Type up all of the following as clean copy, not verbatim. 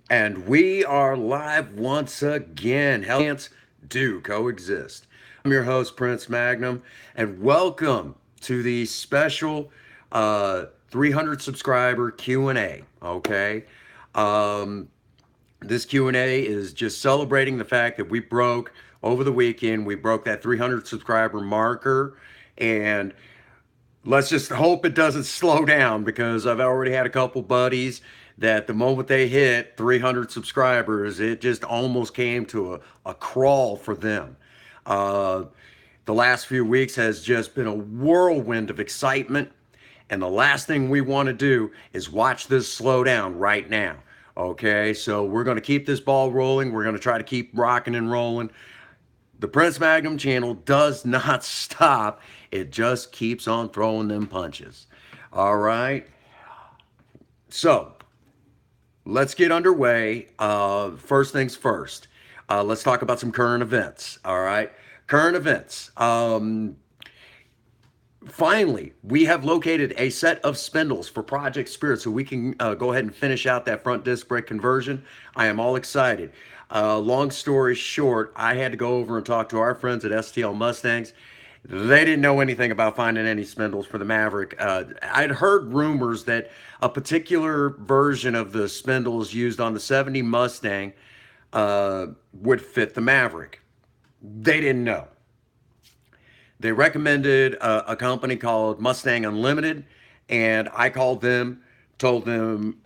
And we are live once again. Hellants do coexist. I'm your host, Prince Magnum, and welcome to the special 300 subscriber Q&A. Okay, um, this Q&A is just celebrating the fact that we broke over the weekend. We broke that 300 subscriber marker, and let's just hope it doesn't slow down because I've already had a couple buddies that the moment they hit 300 subscribers, it just almost came to a crawl for them. Uh, the last few weeks has just been a whirlwind of excitement, and the last thing we want to do is watch this slow down right now. Okay, so we're going to keep this ball rolling. We're going to try to keep rocking and rolling. The Prince Magnum channel does not stop. It just keeps on throwing them punches. All right. So let's get underway. First things first. Let's talk about some current events. All right. Current events. Finally, we have located a set of spindles for Project Spirit so we can go ahead and finish out that front disc brake conversion. I am all excited. Long story short, I had to go over and talk to our friends at STL Mustangs. They didn't know anything about finding any spindles for the Maverick. I'd heard rumors that a particular version of the spindles used on the 70 Mustang would fit the Maverick. They didn't know. They recommended a company called Mustang Unlimited, and I called them, told them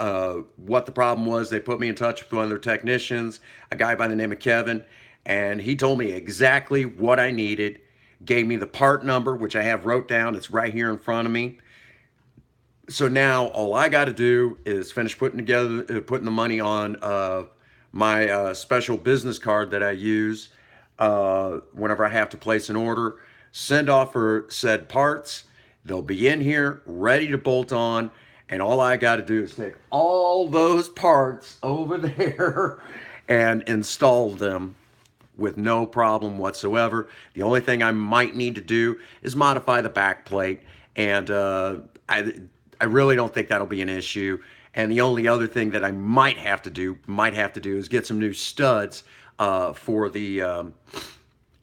what the problem was. They put me in touch with one of their technicians, a guy by the name of Kevin, and he told me exactly what I needed, gave me the part number, which I have wrote down. It's right here in front of me. So now all I got to do is finish putting the money on my special business card that I use whenever I have to place an order, send off for said parts. They'll be in here ready to bolt on, and all I got to do is take all those parts over there and install them with no problem whatsoever. The only thing I might need to do is modify the back plate, and I really don't think that'll be an issue. And the only other thing that I might have to do is get some new studs for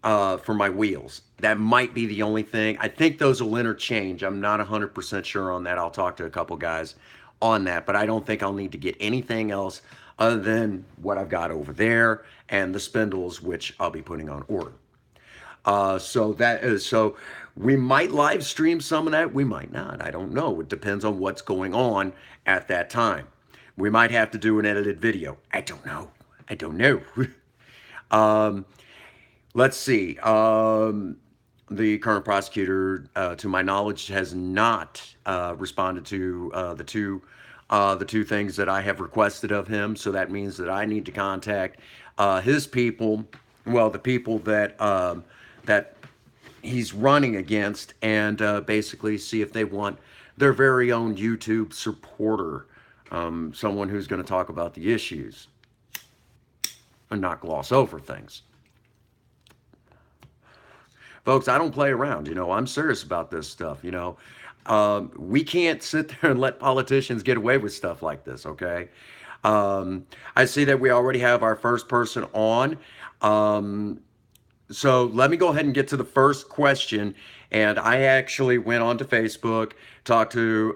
my wheels. That might be the only thing. I think those will interchange. I'm not 100% sure on that. I'll talk to a couple guys on that, but I don't think I'll need to get anything else other than what I've got over there and the spindles, which I'll be putting on order. So we might live stream some of that. We might not. I don't know. It depends on what's going on at that time. We might have to do an edited video. I don't know. I don't know. um, let's see. The current prosecutor, to my knowledge, has not responded to the two things that I have requested of him. So that means that I need to contact his people, well, the people that he's running against, and basically see if they want their very own YouTube supporter, someone who's going to talk about the issues and not gloss over things. Folks, I don't play around. I'm serious about this stuff. We can't sit there and let politicians get away with stuff like this. Okay. I see that we already have our first person on. Um, so let me go ahead and get to the first question. And I actually went onto Facebook, talked to,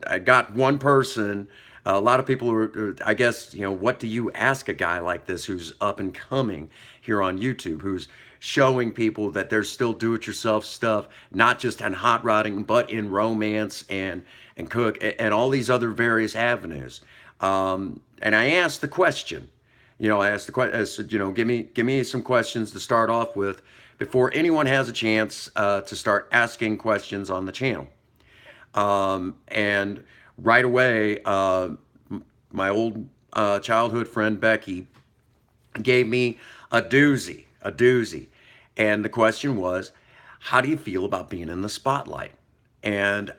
I got one person. A lot of people are, I guess, what do you ask a guy like this who's up and coming here on YouTube, who's showing people that there's still do-it-yourself stuff, not just in hot rodding, but in romance and cook and all these other various avenues. And I asked the question, I asked the question, I said, give me some questions to start off with before anyone has a chance to start asking questions on the channel. And right away, my old childhood friend Becky gave me a doozy. And the question was, how do you feel about being in the spotlight? And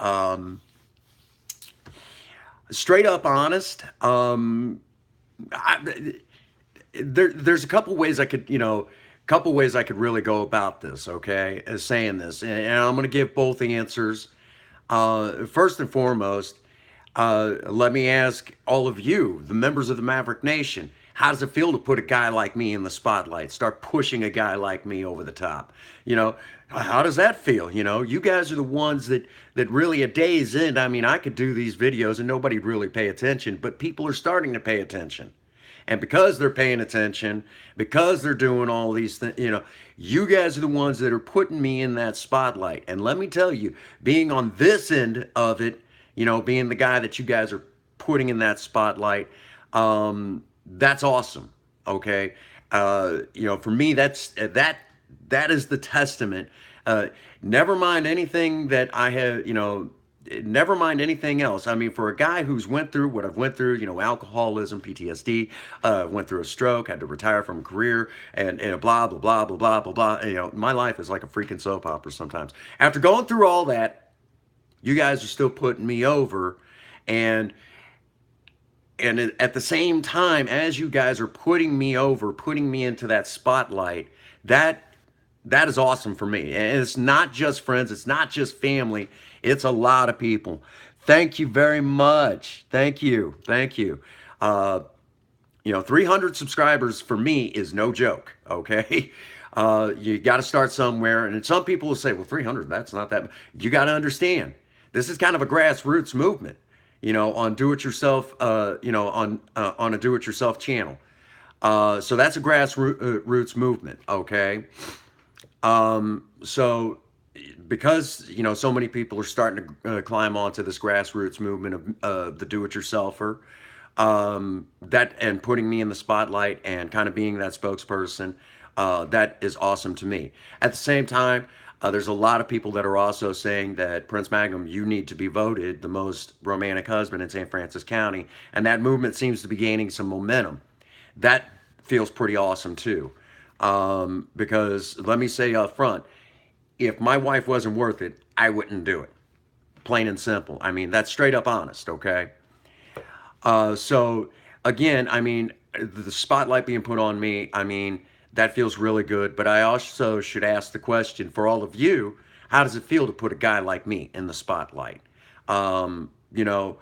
straight up honest, there's a couple ways I could really go about this, okay, as saying this. And I'm going to give both answers. First and foremost, Let me ask all of you, the members of the Maverick Nation, how does it feel to put a guy like me in the spotlight? Start pushing a guy like me over the top. You know, how does that feel? You know, you guys are the ones that really a day's end. I mean, I could do these videos and nobody'd really pay attention, but people are starting to pay attention. And because they're paying attention, because they're doing all these things, you know, you guys are the ones that are putting me in that spotlight. And let me tell you, being on this end of it, you know, being the guy that you guys are putting in that spotlight, that's awesome. Okay. You know, for me, that is the testament. Uh, Never mind anything that I have, you know, never mind anything else. I mean, for a guy who's went through what I've went through, you know, alcoholism, PTSD, went through a stroke, had to retire from a career, and blah blah blah blah blah blah blah. You know, my life is like a freaking soap opera sometimes. After going through all that, you guys are still putting me over, and at the same time as you guys are putting me over, putting me into that spotlight, that that is awesome for me. And it's not just friends, it's not just family, it's a lot of people. Thank you very much. Thank you. Thank you. Uh, you know, 300 subscribers for me is no joke. Okay. You got to start somewhere. And some people will say, well, 300, that's not that. You got to understand, this is kind of a grassroots movement, you know, on do it yourself, you know, on a do it yourself channel. So that's a grassroots movement. Okay. So because, you know, so many people are starting to climb onto this grassroots movement of the do-it-yourselfer, that and putting me in the spotlight and kind of being that spokesperson, that is awesome to me. At the same time, there's a lot of people that are also saying that Prince Magnum, you need to be voted the most romantic husband in St. Francis County, and that movement seems to be gaining some momentum. That feels pretty awesome too. Because let me say up front, if my wife wasn't worth it, I wouldn't do it. Plain and simple. I mean, that's straight up honest, okay? So again, I mean, the spotlight being put on me, I mean, that feels really good. But I also should ask the question for all of you, how does it feel to put a guy like me in the spotlight? You know,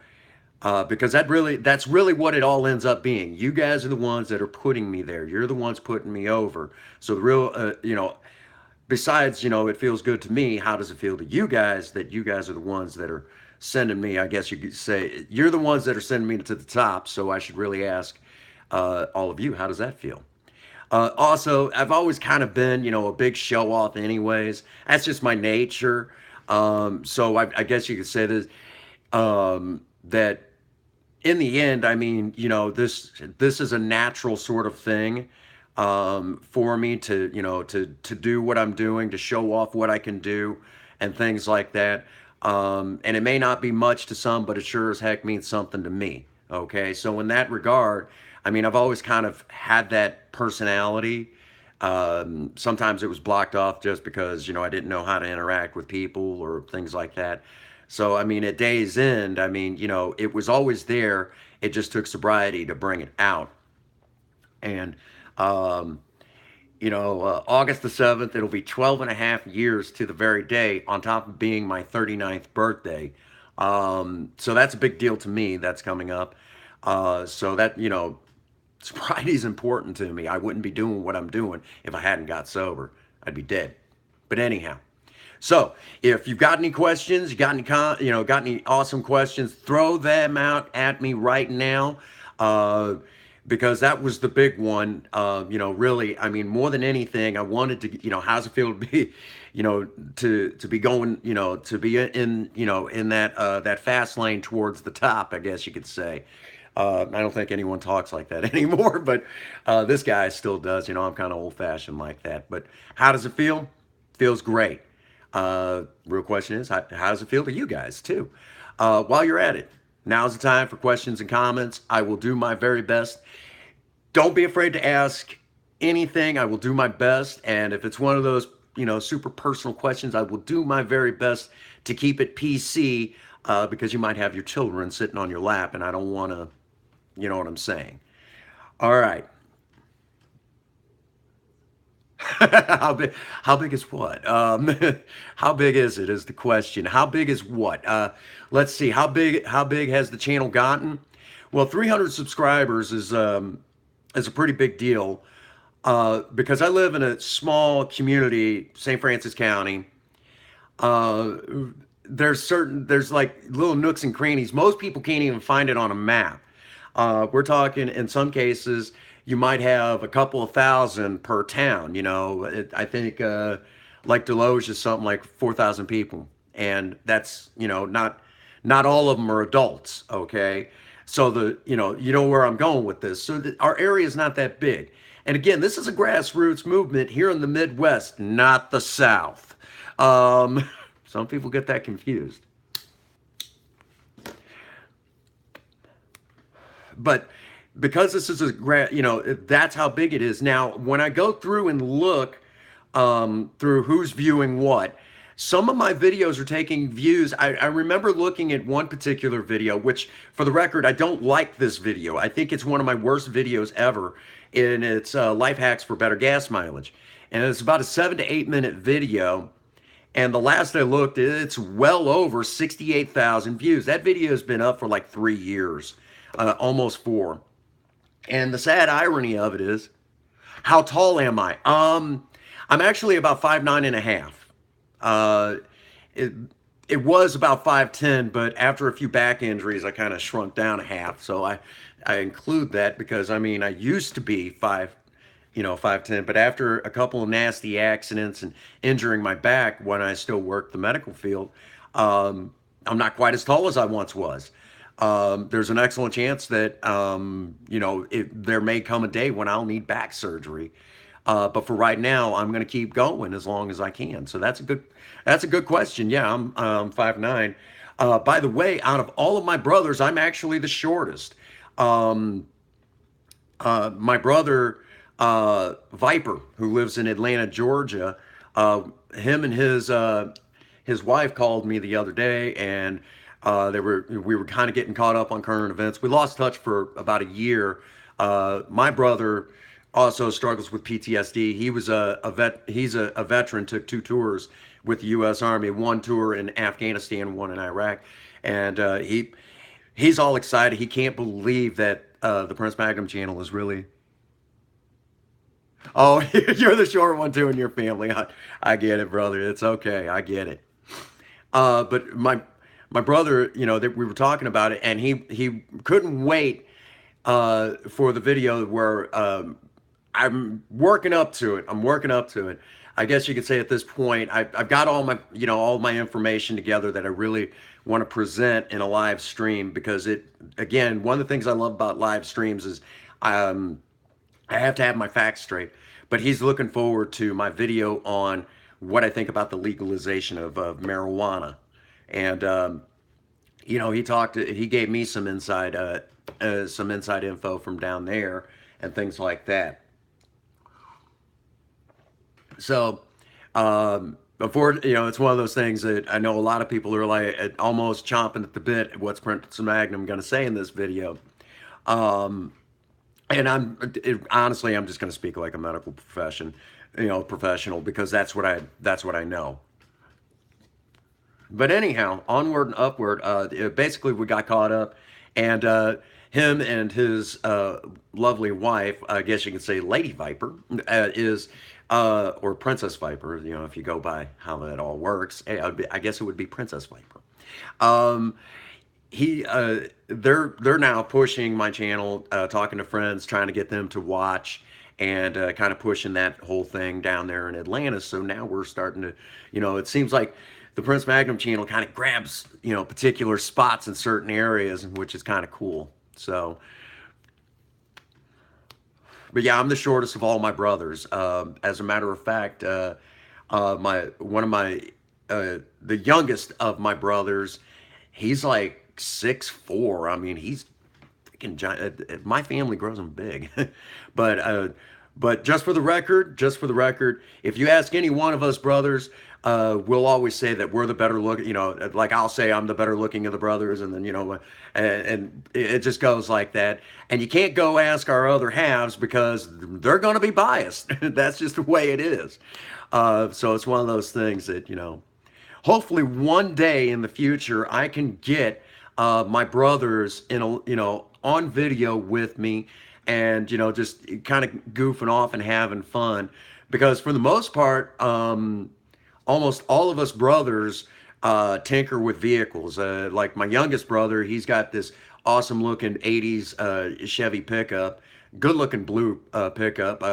because that's really what it all ends up being. You guys are the ones that are putting me there. You're the ones putting me over. So the real, you know, besides, you know, it feels good to me. How does it feel to you guys that you guys are the ones that are sending me? I guess you could say you're the ones that are sending me to the top. So I should really ask all of you, how does that feel? Also, I've always kind of been, you know, a big show off, anyways. That's just my nature. So I guess you could say this, that in the end, I mean, you know, this is a natural sort of thing, for me to, you know, to do what I'm doing, to show off what I can do, and things like that. And it may not be much to some, but it sure as heck means something to me. Okay, so in that regard, I mean, I've always kind of had that personality. Sometimes it was blocked off just because, you know, I didn't know how to interact with people or things like that. So, I mean, at day's end, I mean, you know, it was always there. It just took sobriety to bring it out. And, um, you know, August the 7th, it'll be 12 and a half years to the very day, on top of being my 39th birthday. So that's a big deal to me. That's coming up. So that, you know, sobriety is important to me. I wouldn't be doing what I'm doing if I hadn't got sober. I'd be dead. But anyhow, so if you've got any questions, you got any you know, got any awesome questions, throw them out at me right now. Uh, because that was the big one. You know, really, I mean, more than anything, I wanted to, you know, how's it feel to be, you know, to be going, you know, to be in, you know, in that that fast lane towards the top, I guess you could say. I don't think anyone talks like that anymore, but this guy still does. You know, I'm kind of old fashioned like that. But how does it feel? Feels great. Real question is, how does it feel to you guys too? While you're at it, now's the time for questions and comments. I will do my very best. Don't be afraid to ask anything. I will do my best. And if it's one of those, you know, super personal questions, I will do my very best to keep it PC, because you might have your children sitting on your lap and I don't want to, you know what I'm saying. All right. How big? How big is what? How big is it? Is the question. How big is what? Let's see. How big has the channel gotten? Well, 300 subscribers is a pretty big deal because I live in a small community, St. Francis County. Uh, there's like little nooks and crannies. Most people can't even find it on a map. We're talking in some cases you might have a couple of thousand per town. I think like Deloge is something like 4,000 people, and that's not all of them are adults. Okay, so you know where I'm going with this. So our area is not that big, and again, this is a grassroots movement here in the Midwest, not the South. Um, some people get that confused. But because this is that's how big it is. Now, when I go through and look through who's viewing what, some of my videos are taking views. I remember looking at one particular video, which, for the record, I don't like this video. I think it's one of my worst videos ever, and it's life hacks for better gas mileage. And it's about a 7 to 8 minute video. And the last I looked, it's well over 68,000 views. That video has been up for like 3 years, almost four. And the sad irony of it is, how tall am I? I'm actually about 5'9" and a half. Uh, it, it was about 5'10", but after a few back injuries, I kind of shrunk down a half. So I include that because I mean, I used to be 5'10", but after a couple of nasty accidents and injuring my back when I still worked the medical field, I'm not quite as tall as I once was. There's an excellent chance that there may come a day when I'll need back surgery. But for right now, I'm going to keep going as long as I can. So that's a good question. Yeah, I'm 5'9". By the way, out of all of my brothers, I'm actually the shortest. Um, my brother Viper, who lives in Atlanta, Georgia, him and his wife called me the other day, and we were kind of getting caught up on current events. We lost touch for about a year. My brother also struggles with PTSD. He was a vet. He's a veteran. Took 2 tours with the U.S. Army. One tour in Afghanistan, one in Iraq, and he's all excited. He can't believe that the Prince Magnum channel is really. Oh, you're the short one too in your family. I get it, brother. It's okay. I get it. But my brother, that we were talking about it, and he couldn't wait for the video where I'm working up to it. I'm working up to it. I guess you could say at this point, I've got all my information together that I really want to present in a live stream because again, one of the things I love about live streams is um, I have to have my facts straight. But he's looking forward to my video on what I think about the legalization of marijuana. And he gave me some inside info from down there and things like that. So, before it's one of those things that I know a lot of people are like almost chomping at the bit at what's Prince Magnum going to say in this video. Um, and honestly, I'm just going to speak like a medical professional because that's what I know. But anyhow, onward and upward. Basically, we got caught up, and him and his lovely wife, I guess you could say, Lady Viper, is or Princess Viper. If you go by how that all works, I guess it would be Princess Viper. Um, they're now pushing my channel, talking to friends, trying to get them to watch, and kind of pushing that whole thing down there in Atlanta. So now we're starting to, it seems like the Prince Magnum channel kind of grabs, particular spots in certain areas, which is kind of cool. So, but yeah, I'm the shortest of all my brothers. As a matter of fact, the youngest of my brothers, he's like 6'4". I mean, he's freaking giant. My family grows them big, but just for the record, if you ask any one of us brothers, we'll always say that we're the better look. You know, like I'll say I'm the better looking of the brothers, and then and it just goes like that. And you can't go ask our other halves because they're going to be biased. That's just the way it is. So it's one of those things that hopefully one day in the future I can get my brothers on video with me, and just kind of goofing off and having fun, because for the most part almost all of us brothers tinker with vehicles. Like my youngest brother, he's got this awesome looking 80s Chevy pickup, good looking blue pickup.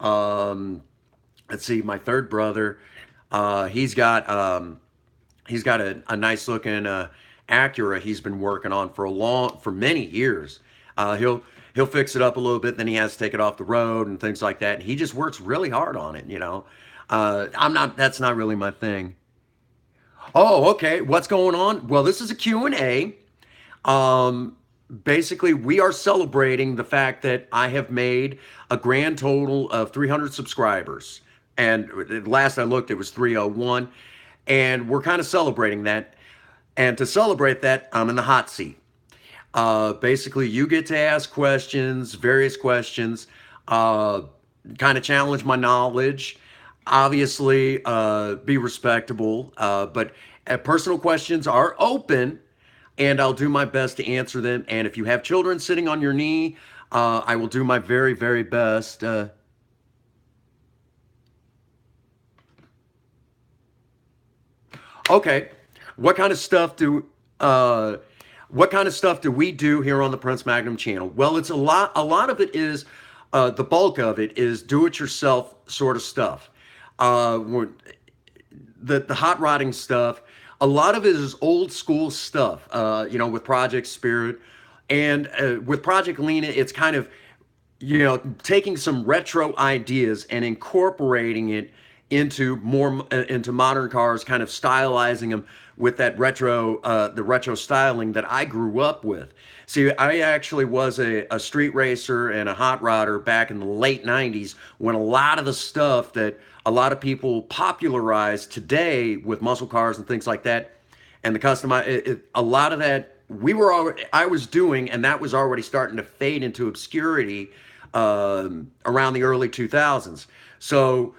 Um, let's see, my third brother, he's got a nice looking Acura he's been working on for many years. He'll fix it up a little bit, then he has to take it off the road and things like that. And he just works really hard on it. That's not really my thing. Oh, okay. What's going on? Well, this is a Q&A. Um, Basically, we are celebrating the fact that I have made a grand total of 300 subscribers. And last I looked, it was 301. And we're kind of celebrating that. And to celebrate that, I'm in the hot seat. Basically, you get to ask questions, various questions, kind of challenge my knowledge. Obviously, be respectable, but personal questions are open, and I'll do my best to answer them. And if you have children sitting on your knee, I will do my very, very best. Okay, what kind of stuff do uh, what kind of stuff do we do here on the Prince Magnum channel? Well, it's a lot. A lot of it is the bulk of it is do-it-yourself sort of stuff. The hot rodding stuff. A lot of it is old school stuff. With Project Spirit and with Project Lena, it's kind of taking some retro ideas and incorporating it into modern cars, kind of stylizing them with that the retro styling that I grew up with. See, I actually was a street racer and a hot rodder back in the late 90s, when a lot of the stuff that a lot of people popularized today with muscle cars and things like that, and the a lot of that I was doing, and that was already starting to fade into obscurity around the early 2000s. So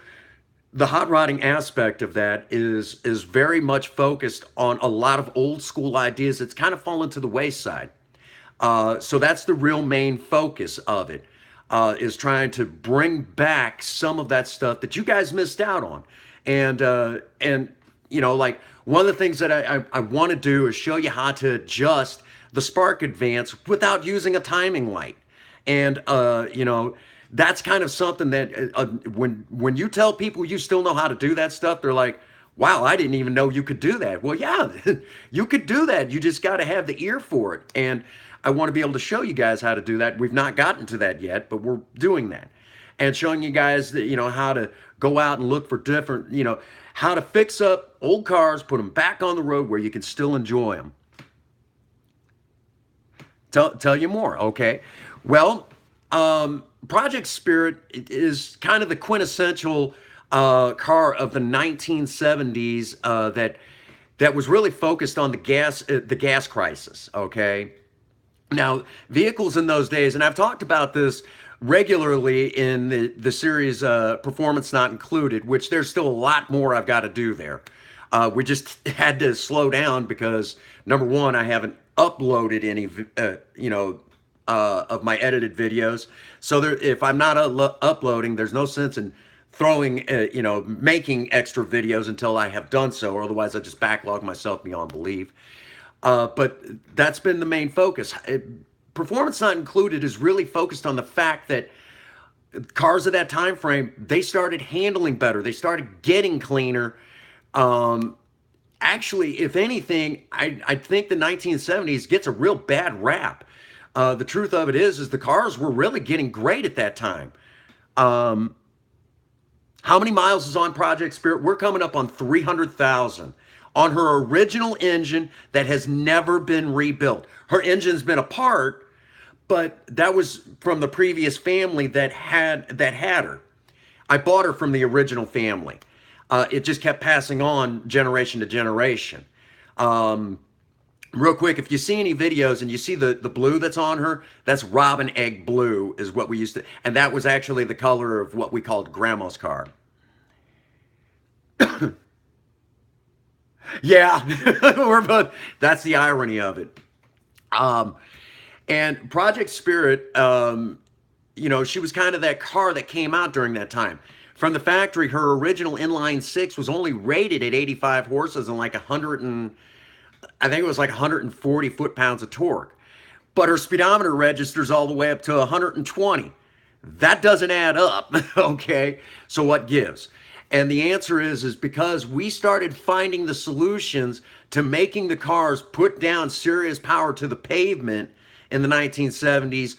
the hot rodding aspect of that is very much focused on a lot of old school ideas that's kind of fallen to the wayside. So that's the real main focus of it, is trying to bring back some of that stuff that you guys missed out on. Like one of the things that I want to do is show you how to adjust the spark advance without using a timing light. And that's kind of something that when you tell people you still know how to do that stuff, they're like, wow, I didn't even know you could do that. Well, yeah, you could do that. You just got to have the ear for it. And I want to be able to show you guys how to do that. We've not gotten to that yet, but we're doing that. And showing you guys that, how to go out and look for different, how to fix up old cars, put them back on the road where you can still enjoy them. Tell you more, okay? Well, Project Spirit is kind of the quintessential car of the 1970s that was really focused on the gas crisis. Okay, now vehicles in those days, and I've talked about this regularly in the series Performance Not Included, which there's still a lot more I've got to do there. We just had to slow down because number one, I haven't uploaded any of my edited videos. So if I'm not uploading, there's no sense in making extra videos until I have done so, or otherwise I just backlog myself beyond belief. But that's been the main focus. Performance Not Included is really focused on the fact that cars of that time frame, they started handling better. They started getting cleaner. Actually, if anything, I think the 1970s gets a real bad rap. The truth of it is the cars were really getting great at that time. How many miles is on Project Spirit? We're coming up on 300,000 on her original engine that has never been rebuilt. Her engine's been apart, but that was from the previous family that had her. I bought her from the original family. It just kept passing on generation to generation. Um, Real quick, if you see any videos and you see the blue that's on her, that's robin egg blue is what we used to, and that was actually the color of what we called grandma's car. Yeah, we're both. That's the irony of it. Um, and Project Spirit, she was kind of that car that came out during that time. From the factory, her original inline six was only rated at 85 horses and like 100 and I think it was like 140 foot-pounds of torque. But her speedometer registers all the way up to 120. That doesn't add up, okay? So what gives? And the answer is because we started finding the solutions to making the cars put down serious power to the pavement in the 1970s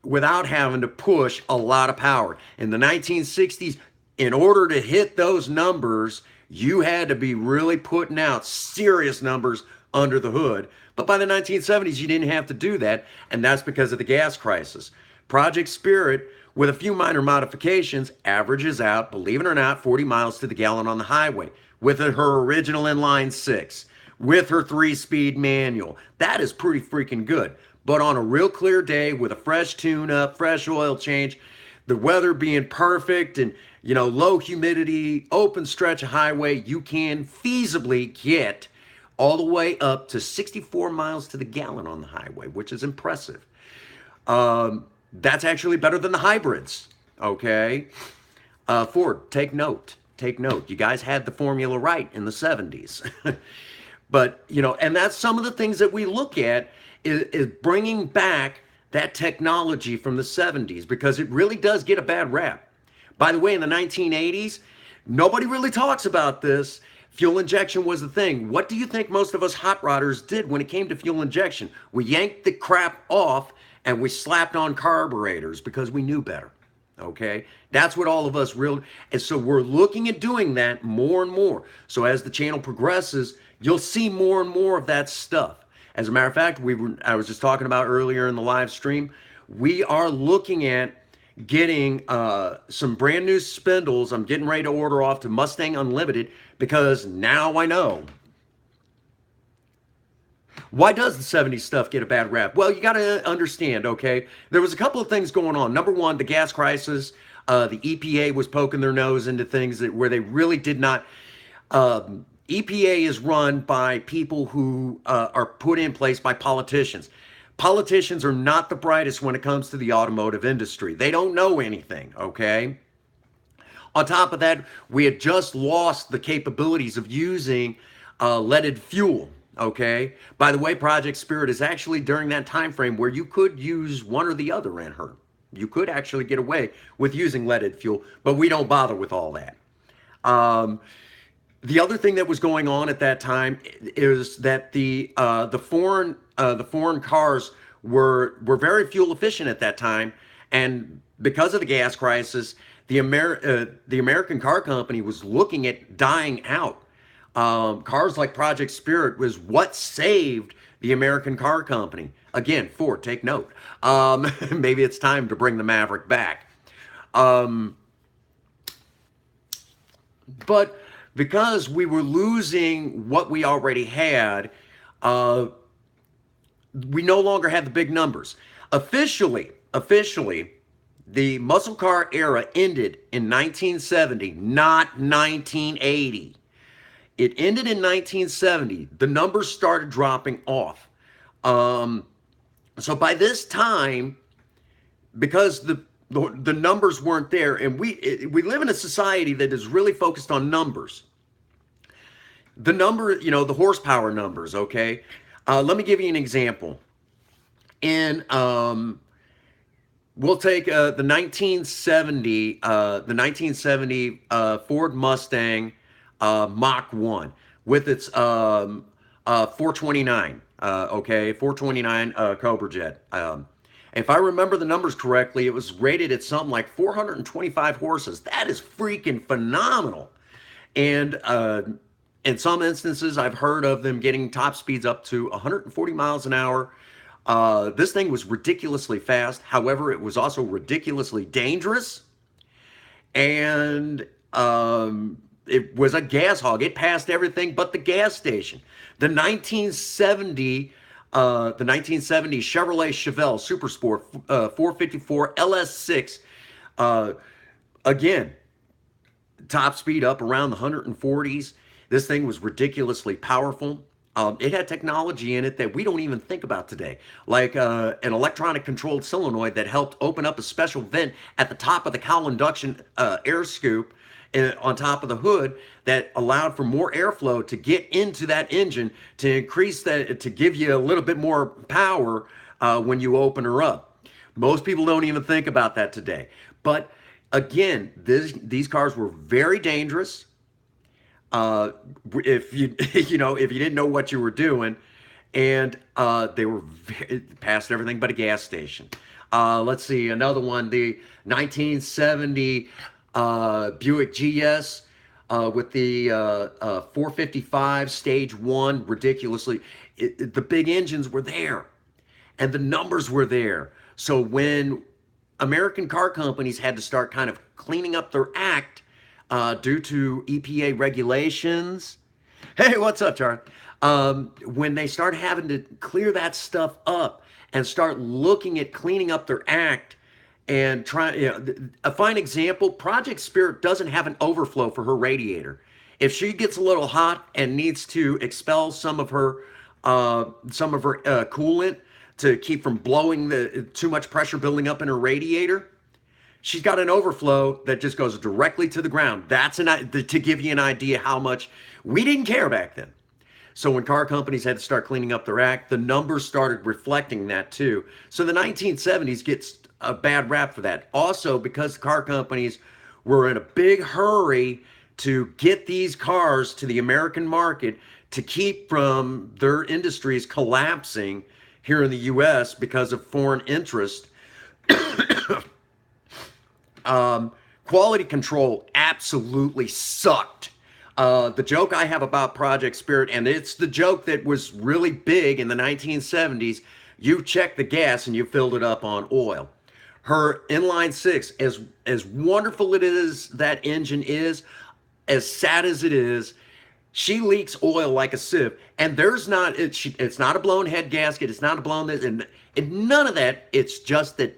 without having to push a lot of power. In the 1960s, in order to hit those numbers, you had to be really putting out serious numbers under the hood. But by the 1970s, you didn't have to do that, and that's because of the gas crisis. Project Spirit, with a few minor modifications, averages out, believe it or not, 40 miles to the gallon on the highway with her original inline six, with her 3-speed manual. That is pretty freaking good. But on a real clear day with a fresh tune-up, fresh oil change, the weather being perfect and low humidity, open stretch of highway, you can feasibly get all the way up to 64 miles to the gallon on the highway, which is impressive. That's actually better than the hybrids, okay? Ford, take note. Take note. You guys had the formula right in the 70s. But, and that's some of the things that we look at is bringing back that technology from the 70s because it really does get a bad rap. By the way, in the 1980s, nobody really talks about this. Fuel injection was the thing. What do you think most of us hot rodders did when it came to fuel injection? We yanked the crap off and we slapped on carburetors because we knew better. Okay, that's what all of us real. And so we're looking at doing that more and more. So as the channel progresses, you'll see more and more of that stuff. As a matter of fact, I was just talking about earlier in the live stream, we are looking at getting some brand new spindles. I'm getting ready to order off to Mustang Unlimited because now I know. Why does the 70s stuff get a bad rap? Well, you got to understand, okay? There was a couple of things going on. Number one, the gas crisis. The EPA was poking their nose into things where they really did not. EPA is run by people who are put in place by politicians. Politicians are not the brightest when it comes to the automotive industry. They don't know anything, okay? On top of that, we had just lost the capabilities of using leaded fuel, okay? By the way, Project Spirit is actually during that time frame where you could use one or the other in her. You could actually get away with using leaded fuel, but we don't bother with all that. The other thing that was going on at that time is that the foreign cars were very fuel efficient at that time, and because of the gas crisis, the American car company was looking at dying out. Cars like Project Spirit was what saved the American car company. Again, Ford, take note. Maybe it's time to bring the Maverick back. But because we were losing what we already had, we no longer had the big numbers. Officially, the muscle car era ended in 1970, not 1980. It ended in 1970. The numbers started dropping off. So by this time, because the numbers weren't there, and we live in a society that is really focused on numbers. The number, the horsepower numbers, okay? Let me give you an example. In we'll take the 1970 Ford Mustang Mach 1 with its 429, okay, 429 Cobra Jet. If I remember the numbers correctly, it was rated at something like 425 horses. That is freaking phenomenal. And in some instances, I've heard of them getting top speeds up to 140 miles an hour. This thing was ridiculously fast. However, it was also ridiculously dangerous. And it was a gas hog. It passed everything but the gas station. The 1970 the 1970 Chevrolet Chevelle Super Sport 454 LS6, uh, again, top speed up around the 140s. This thing was ridiculously powerful. It had technology in it that we don't even think about today, like an electronic controlled solenoid that helped open up a special vent at the top of the cowl induction air scoop on top of the hood that allowed for more airflow to get into that engine to increase that, to give you a little bit more power when you open her up. Most people don't even think about that today. But again, these cars were very dangerous. If you if you didn't know what you were doing, and they were past everything but a gas station. Let's see another one, the 1970 Buick GS with the 455 stage 1, ridiculously, the big engines were there and the numbers were there. So when American car companies had to start kind of cleaning up their act due to EPA regulations. Hey, what's up, Charlie? When they start having to clear that stuff up and start looking at cleaning up their act and trying, a fine example, Project Spirit doesn't have an overflow for her radiator. If she gets a little hot and needs to expel some of her coolant to keep from blowing too much pressure building up in her radiator, she's got an overflow that just goes directly to the ground. That's to give you an idea how much we didn't care back then. So when car companies had to start cleaning up their act, the numbers started reflecting that too. So the 1970s gets a bad rap for that. Also, because the car companies were in a big hurry to get these cars to the American market to keep from their industries collapsing here in the US because of foreign interest. Quality control absolutely sucked. The joke I have about Project Spirit, and it's the joke that was really big in the 1970s, you checked the gas and you filled it up on oil. Her inline six, as wonderful it is, that engine is, as sad as it is, she leaks oil like a sieve, and there's not, it's not a blown head gasket, it's not a blown this, and none of that. It's just that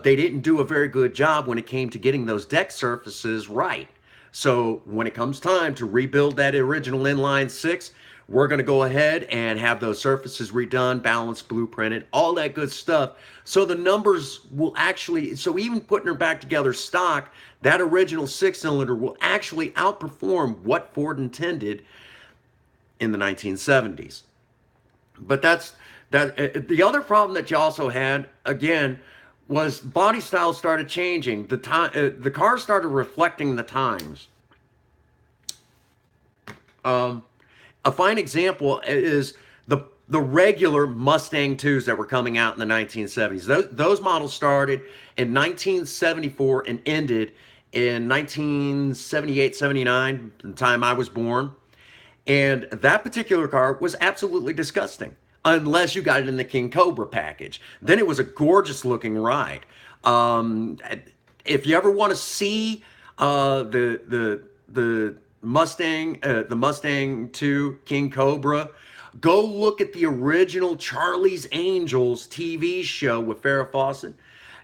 they didn't do a very good job when it came to getting those deck surfaces right. So when it comes time to rebuild that original inline six, we're going to go ahead and have those surfaces redone, balanced, blueprinted, all that good stuff. So the numbers will actually, so even putting her back together stock, that original 6-cylinder will actually outperform what Ford intended in the 1970s. But that's that. The other problem that you also had, again, was body style started changing. The car started reflecting the times. A fine example is the regular Mustang 2s that were coming out in the 1970s. Those models started in 1974 and ended in 1978, 79, the time I was born. And that particular car was absolutely disgusting, unless you got it in the King Cobra package. Then it was a gorgeous looking ride. If you ever want to see the Mustang 2 King Cobra, go look at the original Charlie's Angels TV show with Farrah Fawcett,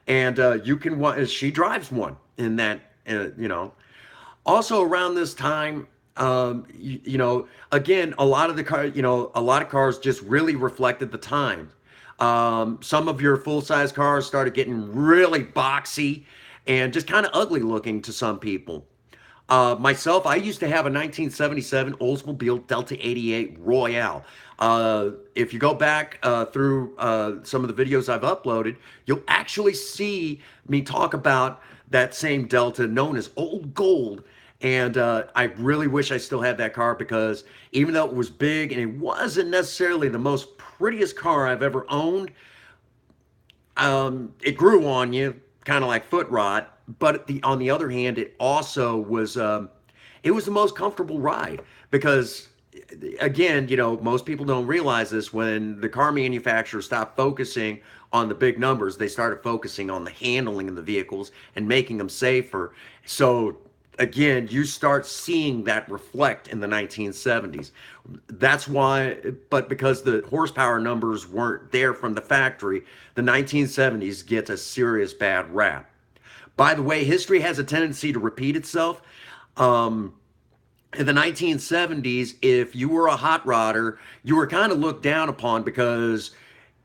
and you can watch. She drives one in that. Also around this time, again, a lot of the cars, a lot of cars just really reflected the time. Some of your full-size cars started getting really boxy and just kind of ugly looking to some people. Myself, I used to have a 1977 Oldsmobile Delta 88 Royale. If you go back through some of the videos I've uploaded, you'll actually see me talk about that same Delta known as Old Gold. And I really wish I still had that car, because even though it was big and it wasn't necessarily the most prettiest car I've ever owned, it grew on you, kind of like foot rot. But on the other hand, it also was, it was the most comfortable ride, because again, most people don't realize this. When the car manufacturers stopped focusing on the big numbers, they started focusing on the handling of the vehicles and making them safer. So again, you start seeing that reflect in the 1970s. That's why, but because the horsepower numbers weren't there from the factory, the 1970s gets a serious bad rap. By the way, history has a tendency to repeat itself. Um, in the 1970s, if you were a hot rodder, you were kind of looked down upon because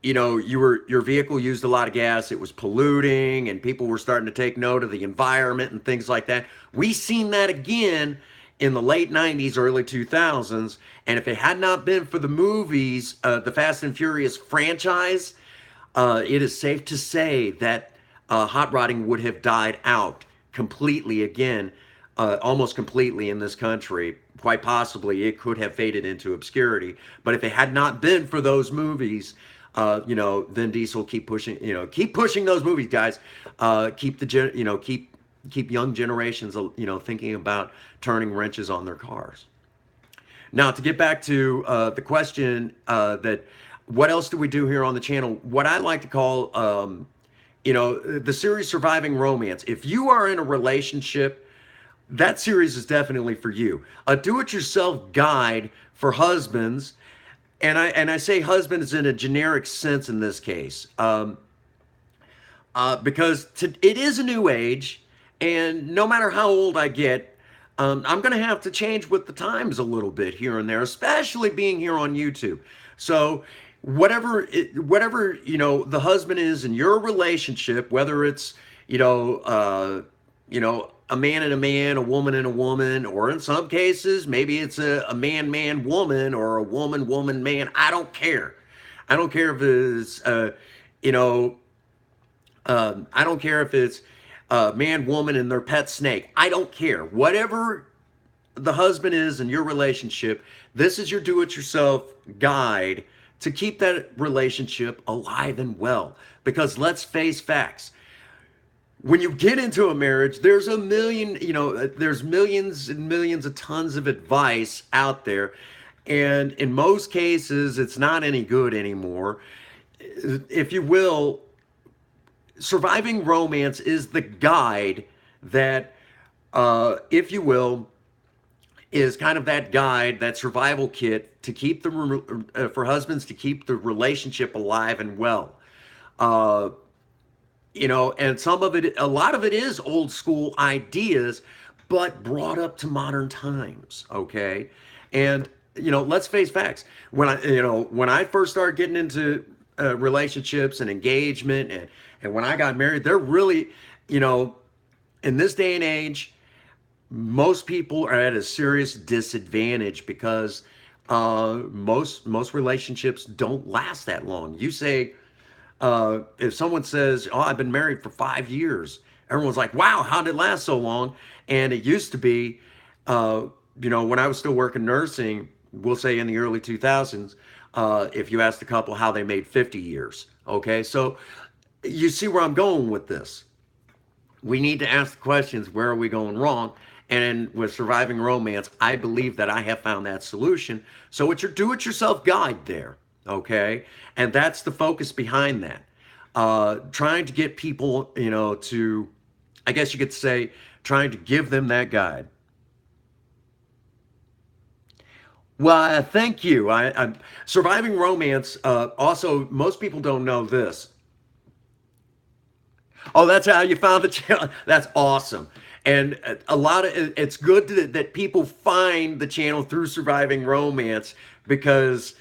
your vehicle used a lot of gas, it was polluting, and people were starting to take note of the environment and things like that. We seen that again in the late 90s, early 2000s, and if it had not been for the movies, the Fast and Furious franchise, it is safe to say that hot rodding would have died out completely again, almost completely in this country. Quite possibly, it could have faded into obscurity. But if it had not been for those movies, Vin Diesel keep pushing those movies, guys. Keep young generations, thinking about turning wrenches on their cars. Now, to get back to the question that what else do we do here on the channel? What I like to call, the series Surviving Romance. If you are in a relationship, that series is definitely for you. A do-it-yourself guide for husbands, and I say husbands in a generic sense in this case, because it is a new age, and no matter how old I get, I'm going to have to change with the times a little bit here and there, especially being here on YouTube. So whatever the husband is in your relationship, whether it's a man and a man, a woman and a woman, or in some cases maybe it's a man man woman or a woman woman man. I don't care. I don't care if it's I don't care if it's man woman and their pet snake. I don't care. Whatever the husband is in your relationship, this is your do-it-yourself guide to keep that relationship alive and well. Because let's face facts. When you get into a marriage, there's there's millions and millions of tons of advice out there. And in most cases, it's not any good anymore. If you will, Surviving Romance is the guide that, if you will, is kind of that guide, that survival kit to keep for husbands to keep the relationship alive and well. And a lot of it is old school ideas, but brought up to modern times. Okay. And, let's face facts. When I first started getting into relationships and engagement and when I got married, they're really, in this day and age, most people are at a serious disadvantage because most relationships don't last that long. You say, if someone says, "Oh, I've been married for 5 years," everyone's like, "Wow, how did it last so long?" And it used to be, when I was still working nursing, we'll say in the early 2000s, if you asked a couple how they made 50 years. Okay, so you see where I'm going with this. We need to ask the questions, where are we going wrong? And with Surviving Romance, I believe that I have found that solution. So it's your do-it-yourself guide there, okay? And that's the focus behind that. Trying to get people, to, I guess you could say, trying to give them that guide. Well, thank you. Surviving Romance, also, most people don't know this. Oh, that's how you found the channel. That's awesome. And it's good that people find the channel through Surviving Romance, because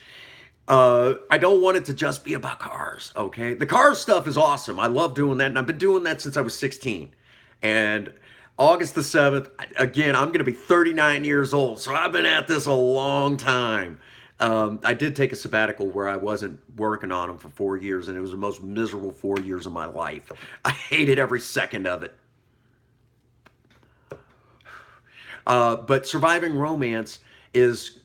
I don't want it to just be about cars, okay? The car stuff is awesome. I love doing that, and I've been doing that since I was 16. And August the 7th, again, I'm going to be 39 years old, so I've been at this a long time. I did take a sabbatical where I wasn't working on them for 4 years, and it was the most miserable 4 years of my life. I hated every second of it. But Surviving Romance is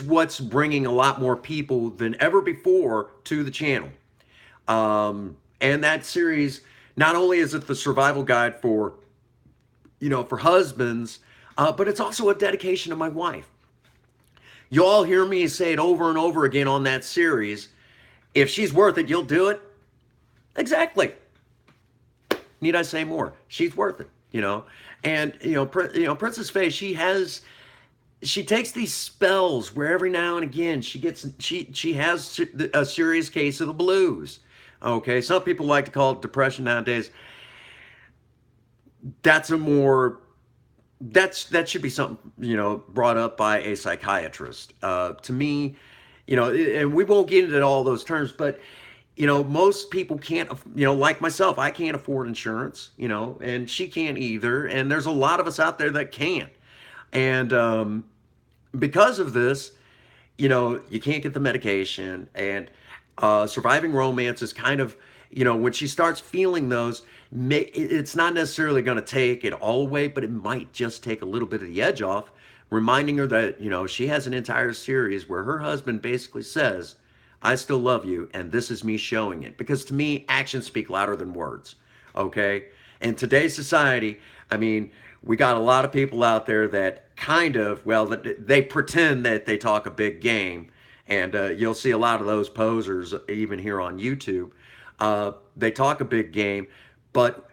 what's bringing a lot more people than ever before to the channel. And that series, not only is it the survival guide for husbands, but it's also a dedication to my wife. You all hear me say it over and over again on that series. If she's worth it, you'll do it. Exactly. Need I say more? She's worth it. you know. And Princess Faye, she takes these spells where every now and again she has a serious case of the blues. Okay, some people like to call it depression nowadays. That's a more that should be something brought up by a psychiatrist. To me, and we won't get into all those terms, but most people can't, like myself, I can't afford insurance, and she can't either, and there's a lot of us out there that can't. And because of this, you can't get the medication. And surviving romance is kind of, when she starts feeling those, it's not necessarily going to take it all away, but it might just take a little bit of the edge off, reminding her that, she has an entire series where her husband basically says, I still love you, and this is me showing it. Because to me, actions speak louder than words. Okay? In today's society, I mean, we got a lot of people out there that kind of, well, they pretend that they talk a big game. And you'll see a lot of those posers even here on YouTube. They talk a big game, but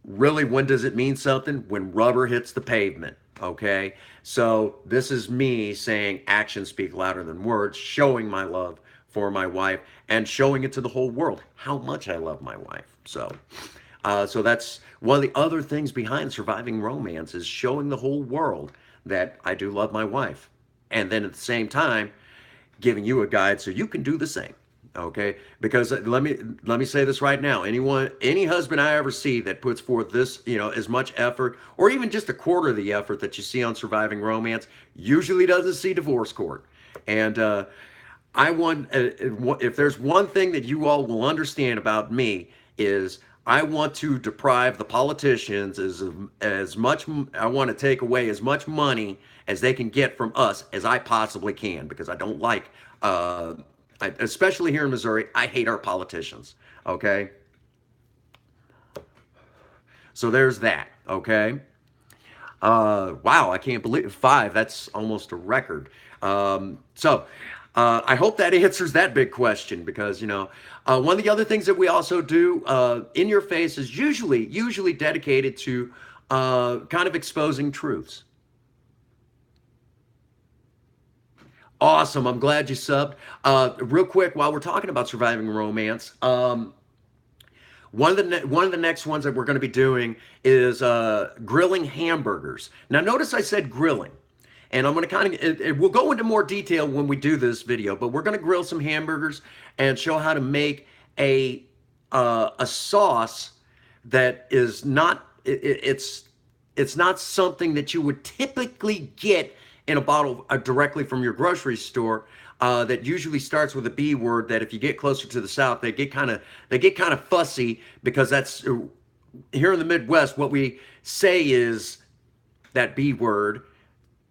really, when does it mean something? When rubber hits the pavement. Okay? So this is me saying actions speak louder than words, showing my love for my wife and showing it to the whole world how much I love my wife. So that's one of the other things behind surviving romance, is showing the whole world that I do love my wife. And then at the same time, giving you a guide so you can do the same. Okay? Because let me say this right now. Any husband I ever see that puts forth this, as much effort, or even just a quarter of the effort that you see on surviving romance, usually doesn't see divorce court. And I want, if there's one thing that you all will understand about me, is I want to deprive the politicians as much. I want to take away as much money as they can get from us as I possibly can, because I don't like, especially here in Missouri, I hate our politicians. Okay, so there's that. Okay. Wow, I can't believe 5. That's almost a record. I hope that answers that big question, because one of the other things that we also do, in your face, is usually dedicated to kind of exposing truths. Awesome. I'm glad you subbed. Real quick, while we're talking about surviving romance, one of the next ones that we're going to be doing is grilling hamburgers. Now, notice I said grilling, and I'm going to kind of, we'll go into more detail when we do this video, but we're going to grill some hamburgers and show how to make a sauce that is not, it's not something that you would typically get in a bottle directly from your grocery store. That usually starts with a B word. That if you get closer to the South, they get kind of fussy, because that's here in the Midwest, what we say is that B word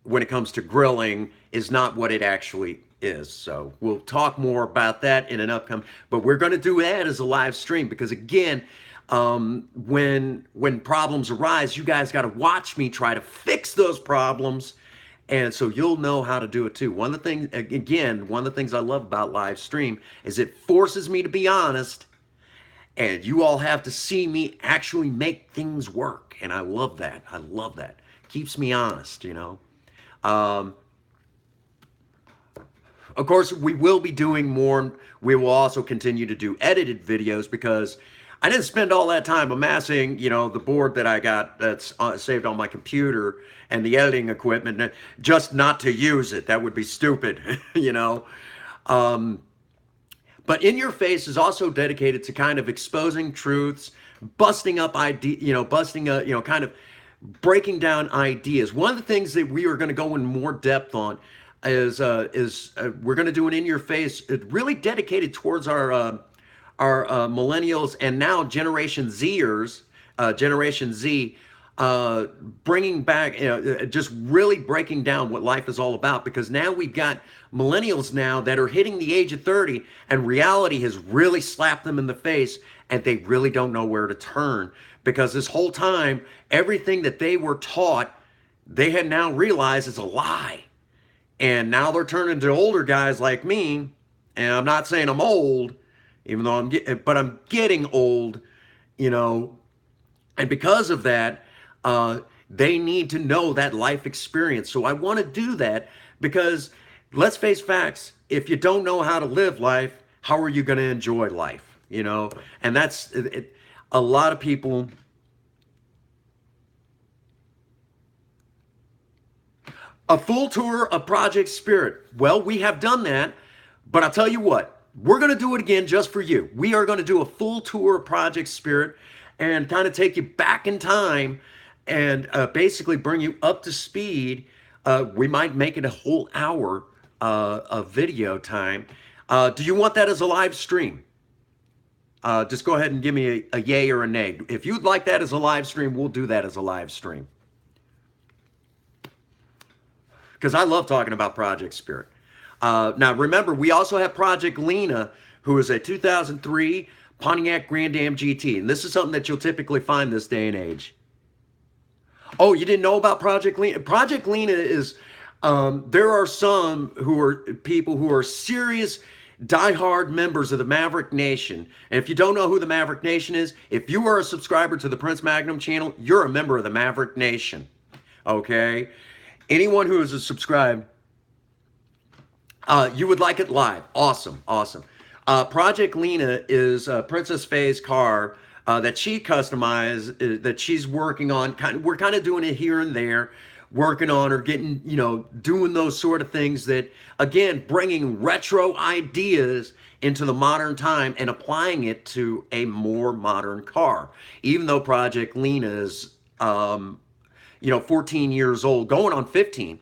when it comes to grilling is not what it actually is. So we'll talk more about that in an upcoming, but we're going to do that as a live stream, because again, when problems arise, you guys got to watch me try to fix those problems. And so you'll know how to do it too. One of the things I love about live stream is it forces me to be honest, and you all have to see me actually make things work. And I love that. I love that. Keeps me honest, Of course, we will be doing more. We will also continue to do edited videos, because I didn't spend all that time amassing, the board that I got that's saved on my computer and the editing equipment, just not to use it. That would be stupid, But In Your Face is also dedicated to kind of exposing truths, busting up kind of breaking down ideas. One of the things that we are going to go in more depth on is we're going to do an In Your Face, really dedicated towards our millennials and now Generation Zers, Generation Z, bringing back, just really breaking down what life is all about. Because now we've got millennials now that are hitting the age of 30, and reality has really slapped them in the face, and they really don't know where to turn. Because this whole time, everything that they were taught, they had now realized is a lie. And now they're turning to older guys like me, and I'm not saying I'm old, even though I'm getting old, and because of that, They need to know that life experience. So I want to do that because let's face facts. If you don't know how to live life, how are you going to enjoy life? You know, and that's it, a lot of people. A full tour of Project Spirit. Well, we have done that, but I'll tell you what, we're going to do it again just for you. We are going to do a full tour of Project Spirit and kind of take you back in time and basically bring you up to speed. We might make it a whole hour of video time. Do you want that as a live stream? Just go ahead and give me a yay or a nay. If you'd like that as a live stream, we'll do that as a live stream. Because I love talking about Project Spirit. Now, remember, we also have Project Lena, who is a 2003 Pontiac Grand Am GT. And this is something that you'll typically find this day and age. Oh, you didn't know about Project Lena? Project Lena is, there are some people who are serious, diehard members of the Maverick Nation. And if you don't know who the Maverick Nation is, if you are a subscriber to the Prince Magnum channel, you're a member of the Maverick Nation. Okay? Anyone who is a subscribed, you would like it live. Awesome, awesome. Project Lena is Princess Faye's car that she customized, that she's working on. We're kind of doing it here and there, working on or getting, doing those sort of things that, again, bringing retro ideas into the modern time and applying it to a more modern car. Even though Project Lena is 14 years old, going on 15.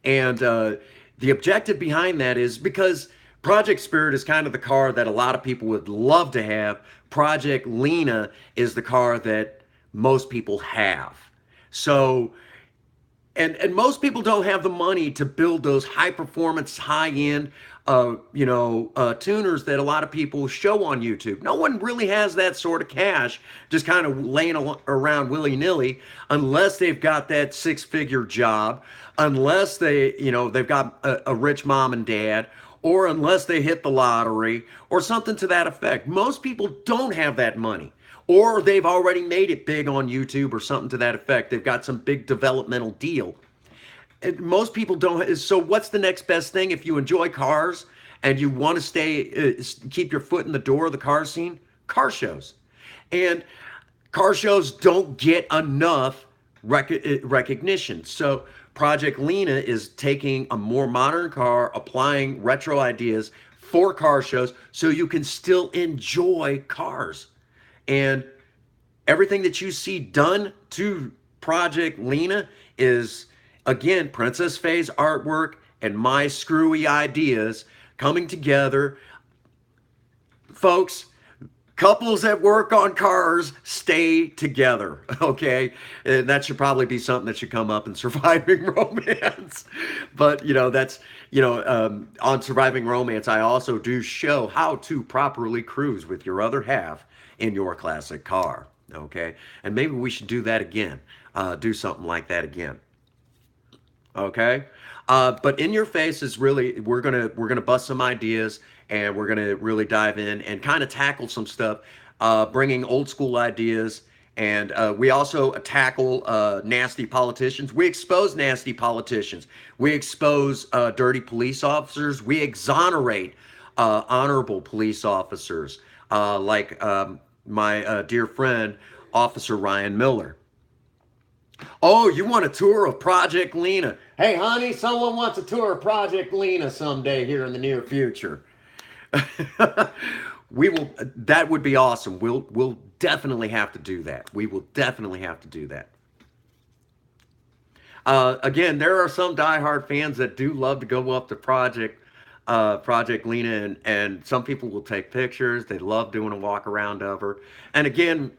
And the objective behind that is because Project Spirit is kind of the car that a lot of people would love to have. Project Lena is the car that most people have. So, and most people don't have the money to build those high performance, high end, tuners that a lot of people show on YouTube. No one really has that sort of cash just kind of laying around willy-nilly unless they've got that six-figure job, unless they've got a rich mom and dad, or unless they hit the lottery or something to that effect. Most people don't have that money, or they've already made it big on YouTube or something to that effect. They've got some big developmental deal. And most people don't. So what's the next best thing if you enjoy cars and you want to keep your foot in the door of the car scene? Car shows. And car shows don't get enough recognition. So Project Lena is taking a more modern car, applying retro ideas for car shows so you can still enjoy cars. And everything that you see done to Project Lena is, again, Princess Faye's artwork and my screwy ideas coming together. Folks, couples that work on cars stay together, okay? And that should probably be something that should come up in Surviving Romance. But, that's, on Surviving Romance, I also do show how to properly cruise with your other half in your classic car, okay? And maybe we should do that again, do something like that again. Okay, but In Your Face is really, we're gonna bust some ideas and we're gonna really dive in and kind of tackle some stuff, bringing old school ideas, and we also tackle nasty politicians. We expose nasty politicians. We expose dirty police officers. We exonerate honorable police officers, like my dear friend, Officer Ryan Miller. Oh, you want a tour of Project Lena? Hey, honey, someone wants a tour of Project Lena someday here in the near future. We will. That would be awesome. We'll definitely have to do that. We will definitely have to do that. Again, there are some diehard fans that do love to go up to Project Lena, and some people will take pictures. They love doing a walk around of her. And again,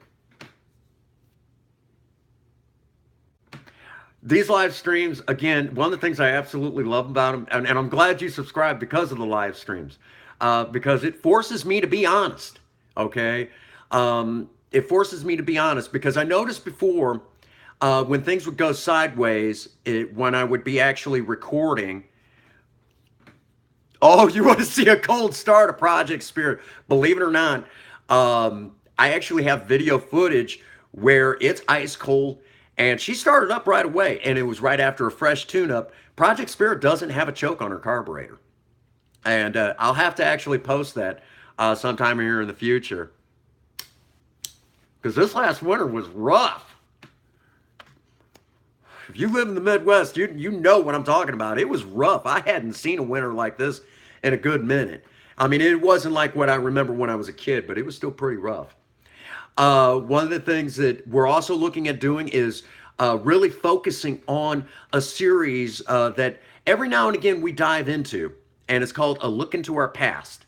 these live streams, again, one of the things I absolutely love about them, and I'm glad you subscribed because of the live streams, because it forces me to be honest, okay? It forces me to be honest because I noticed before when things would go sideways, when I would be actually recording. Oh, you want to see a cold start of Project Spirit? Believe it or not, I actually have video footage where it's ice cold And she started up right away, and it was right after a fresh tune-up. Project Spirit doesn't have a choke on her carburetor. And I'll have to actually post that sometime here in the future. Because this last winter was rough. If you live in the Midwest, you know what I'm talking about. It was rough. I hadn't seen a winter like this in a good minute. I mean, it wasn't like what I remember when I was a kid, but it was still pretty rough. One of the things that we're also looking at doing is really focusing on a series that every now and again we dive into, and it's called A Look Into Our Past.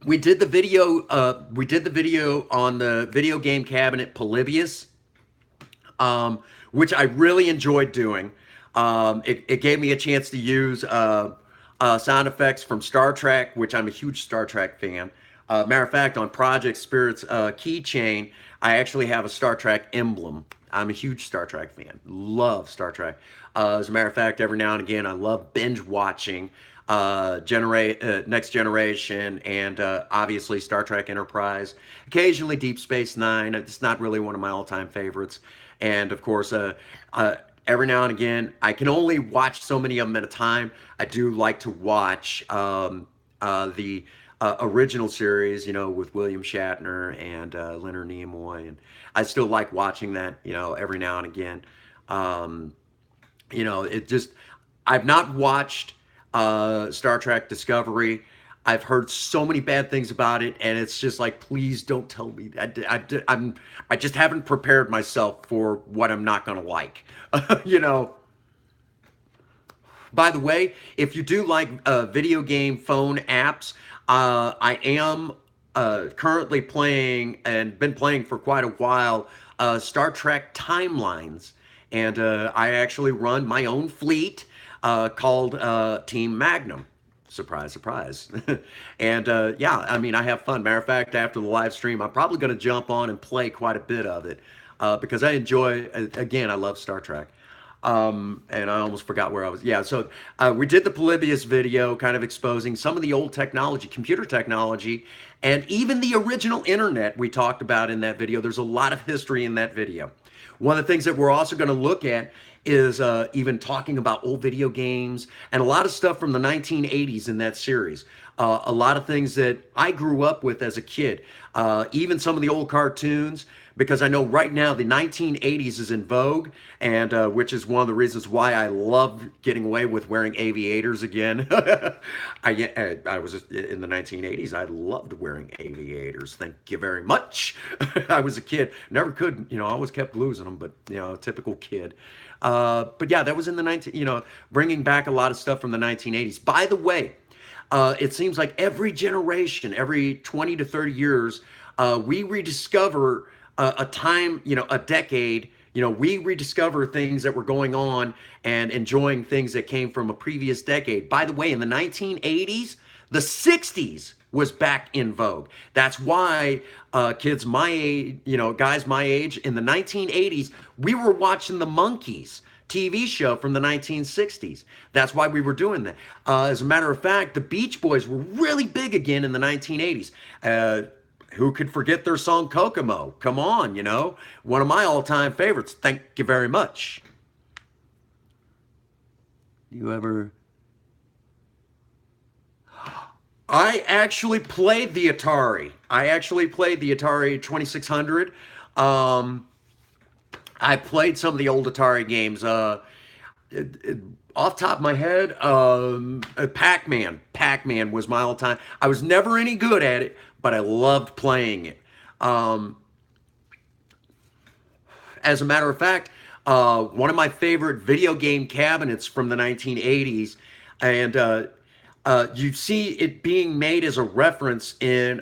We did the video. We did the video on the video game cabinet Polybius, which I really enjoyed doing. It gave me a chance to use sound effects from Star Trek, which I'm a huge Star Trek fan. Matter of fact, on Project Spirit's keychain, I actually have a Star Trek emblem. I'm a huge Star Trek fan. Love Star Trek. As a matter of fact, every now and again, I love binge watching Next Generation and obviously Star Trek Enterprise. Occasionally Deep Space Nine. It's not really one of my all-time favorites. And of course, every now and again, I can only watch so many of them at a time. I do like to watch the original series, you know, with William Shatner and Leonard Nimoy, and I still like watching that, you know, every now and again. You know, I've not watched Star Trek Discovery. I've heard so many bad things about it, and it's just like, please don't tell me. I just haven't prepared myself for what I'm not gonna like, you know. By the way, if you do like video game phone apps, I am currently playing and been playing for quite a while Star Trek Timelines. And I actually run my own fleet called Team Magnum. Surprise, surprise. And yeah, I mean, I have fun. Matter of fact, after the live stream, I'm probably going to jump on and play quite a bit of it because I enjoy, again, I love Star Trek. And I almost forgot where I was. Yeah, so we did the Polybius video, kind of exposing some of the old technology, computer technology, and even the original internet we talked about in that video. There's a lot of history in that video. One of the things that we're also going to look at is even talking about old video games and a lot of stuff from the 1980s in that series. A lot of things that I grew up with as a kid, even some of the old cartoons, because I know right now the 1980s is in vogue, and which is one of the reasons why I love getting away with wearing aviators again. I was in the 1980s. I loved wearing aviators. Thank you very much. I was a kid, never could, you know, I always kept losing them, but you know, typical kid. But yeah, that was in the you know, bringing back a lot of stuff from the 1980s. By the way, it seems like every generation, every 20 to 30 years, we rediscover a time, you know, a decade, you know, we rediscover things that were going on and enjoying things that came from a previous decade. By the way, in the 1980s, the 60s was back in vogue. That's why kids my age, you know, guys my age, in the 1980s, we were watching the Monkees TV show from the 1960s. That's why we were doing that. As a matter of fact, the Beach Boys were really big again in the 1980s. Who could forget their song Kokomo? Come on, you know, one of my all-time favorites. Thank you very much. You ever... I actually played the Atari. I actually played the Atari 2600. I played some of the old Atari games. Off top of my head, Pac-Man. Pac-Man was my all-time. I was never any good at it, but I loved playing it. As a matter of fact, one of my favorite video game cabinets from the 1980s, and you see it being made as a reference in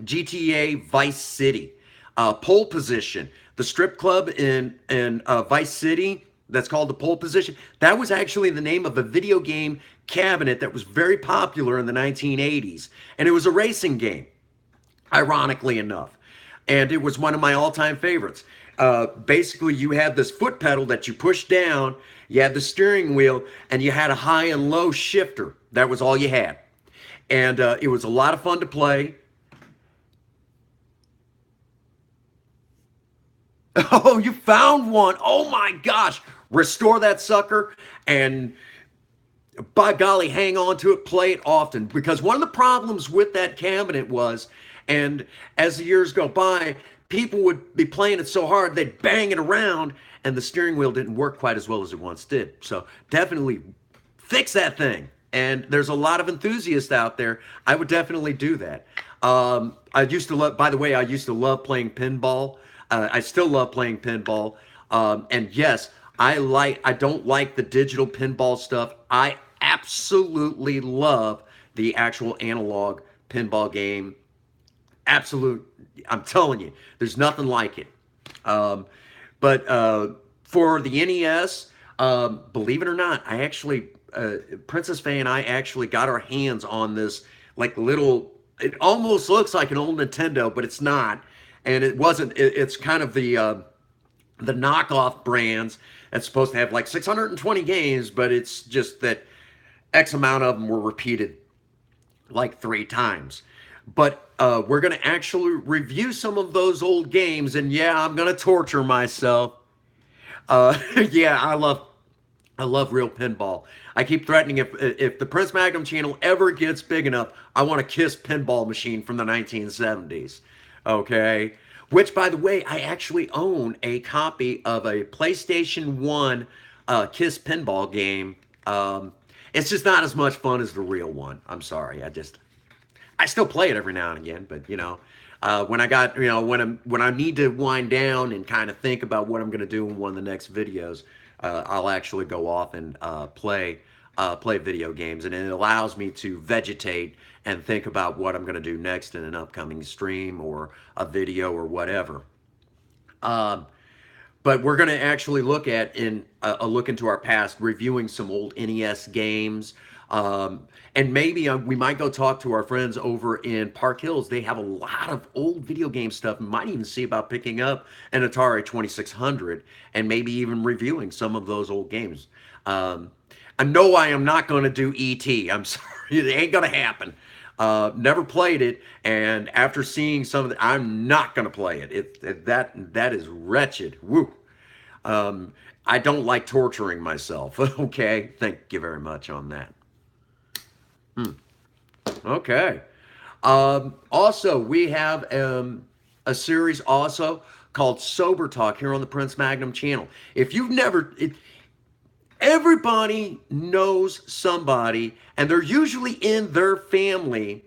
GTA Vice City. Pole Position, the strip club in Vice City, that's called the Pole Position. That was actually the name of a video game cabinet that was very popular in the 1980s. And it was a racing game, ironically enough. And it was one of my all-time favorites. Basically, you had this foot pedal that you push down, you had the steering wheel, and you had a high and low shifter. That was all you had. And it was a lot of fun to play. Oh, you found one. Oh my gosh. Restore that sucker and by golly, hang on to it, play it often. Because one of the problems with that cabinet was, and as the years go by, people would be playing it so hard they'd bang it around, and the steering wheel didn't work quite as well as it once did. So definitely fix that thing. And there's a lot of enthusiasts out there. I would definitely do that. I used to love, by the way, I used to love playing pinball. I still love playing pinball. And yes, I don't like the digital pinball stuff. I absolutely love the actual analog pinball game. Absolute, I'm telling you, there's nothing like it. Um, but for the NES, believe it or not, I actually, Princess Faye and I actually got our hands on this like little, it almost looks like an old Nintendo, but it's not. And it wasn't, it's kind of the knockoff brands that's supposed to have like 620 games, but it's just that X amount of them were repeated like 3 times. But we're going to actually review some of those old games, and yeah, I'm going to torture myself. Yeah, I love real pinball. I keep threatening if the Prince Magnum channel ever gets big enough, I want a Kiss pinball machine from the 1970s. Okay. Which, by the way, I actually own a copy of a PlayStation 1 Kiss pinball game. It's just not as much fun as the real one. I'm sorry. I still play it every now and again, but when I got, when I need to wind down and kind of think about what I'm going to do in one of the next videos, I'll actually go off and play video games, and it allows me to vegetate and think about what I'm going to do next in an upcoming stream or a video or whatever. Um, but we're going to actually look at in a look into our past, reviewing some old NES games, and maybe we might go talk to our friends over in Park Hills. They have a lot of old video game stuff. Might even see about picking up an Atari 2600 and maybe even reviewing some of those old games. I know I am not going to do ET. I'm sorry, it ain't going to happen. Never played it, and after seeing some of it, I'm not going to play it. That is wretched. Woo. I don't like torturing myself. Okay, thank you very much on that. Okay. Also, we have a series also called Sober Talk here on the Prince Magnum channel. If you've never, everybody knows somebody, and they're usually in their family.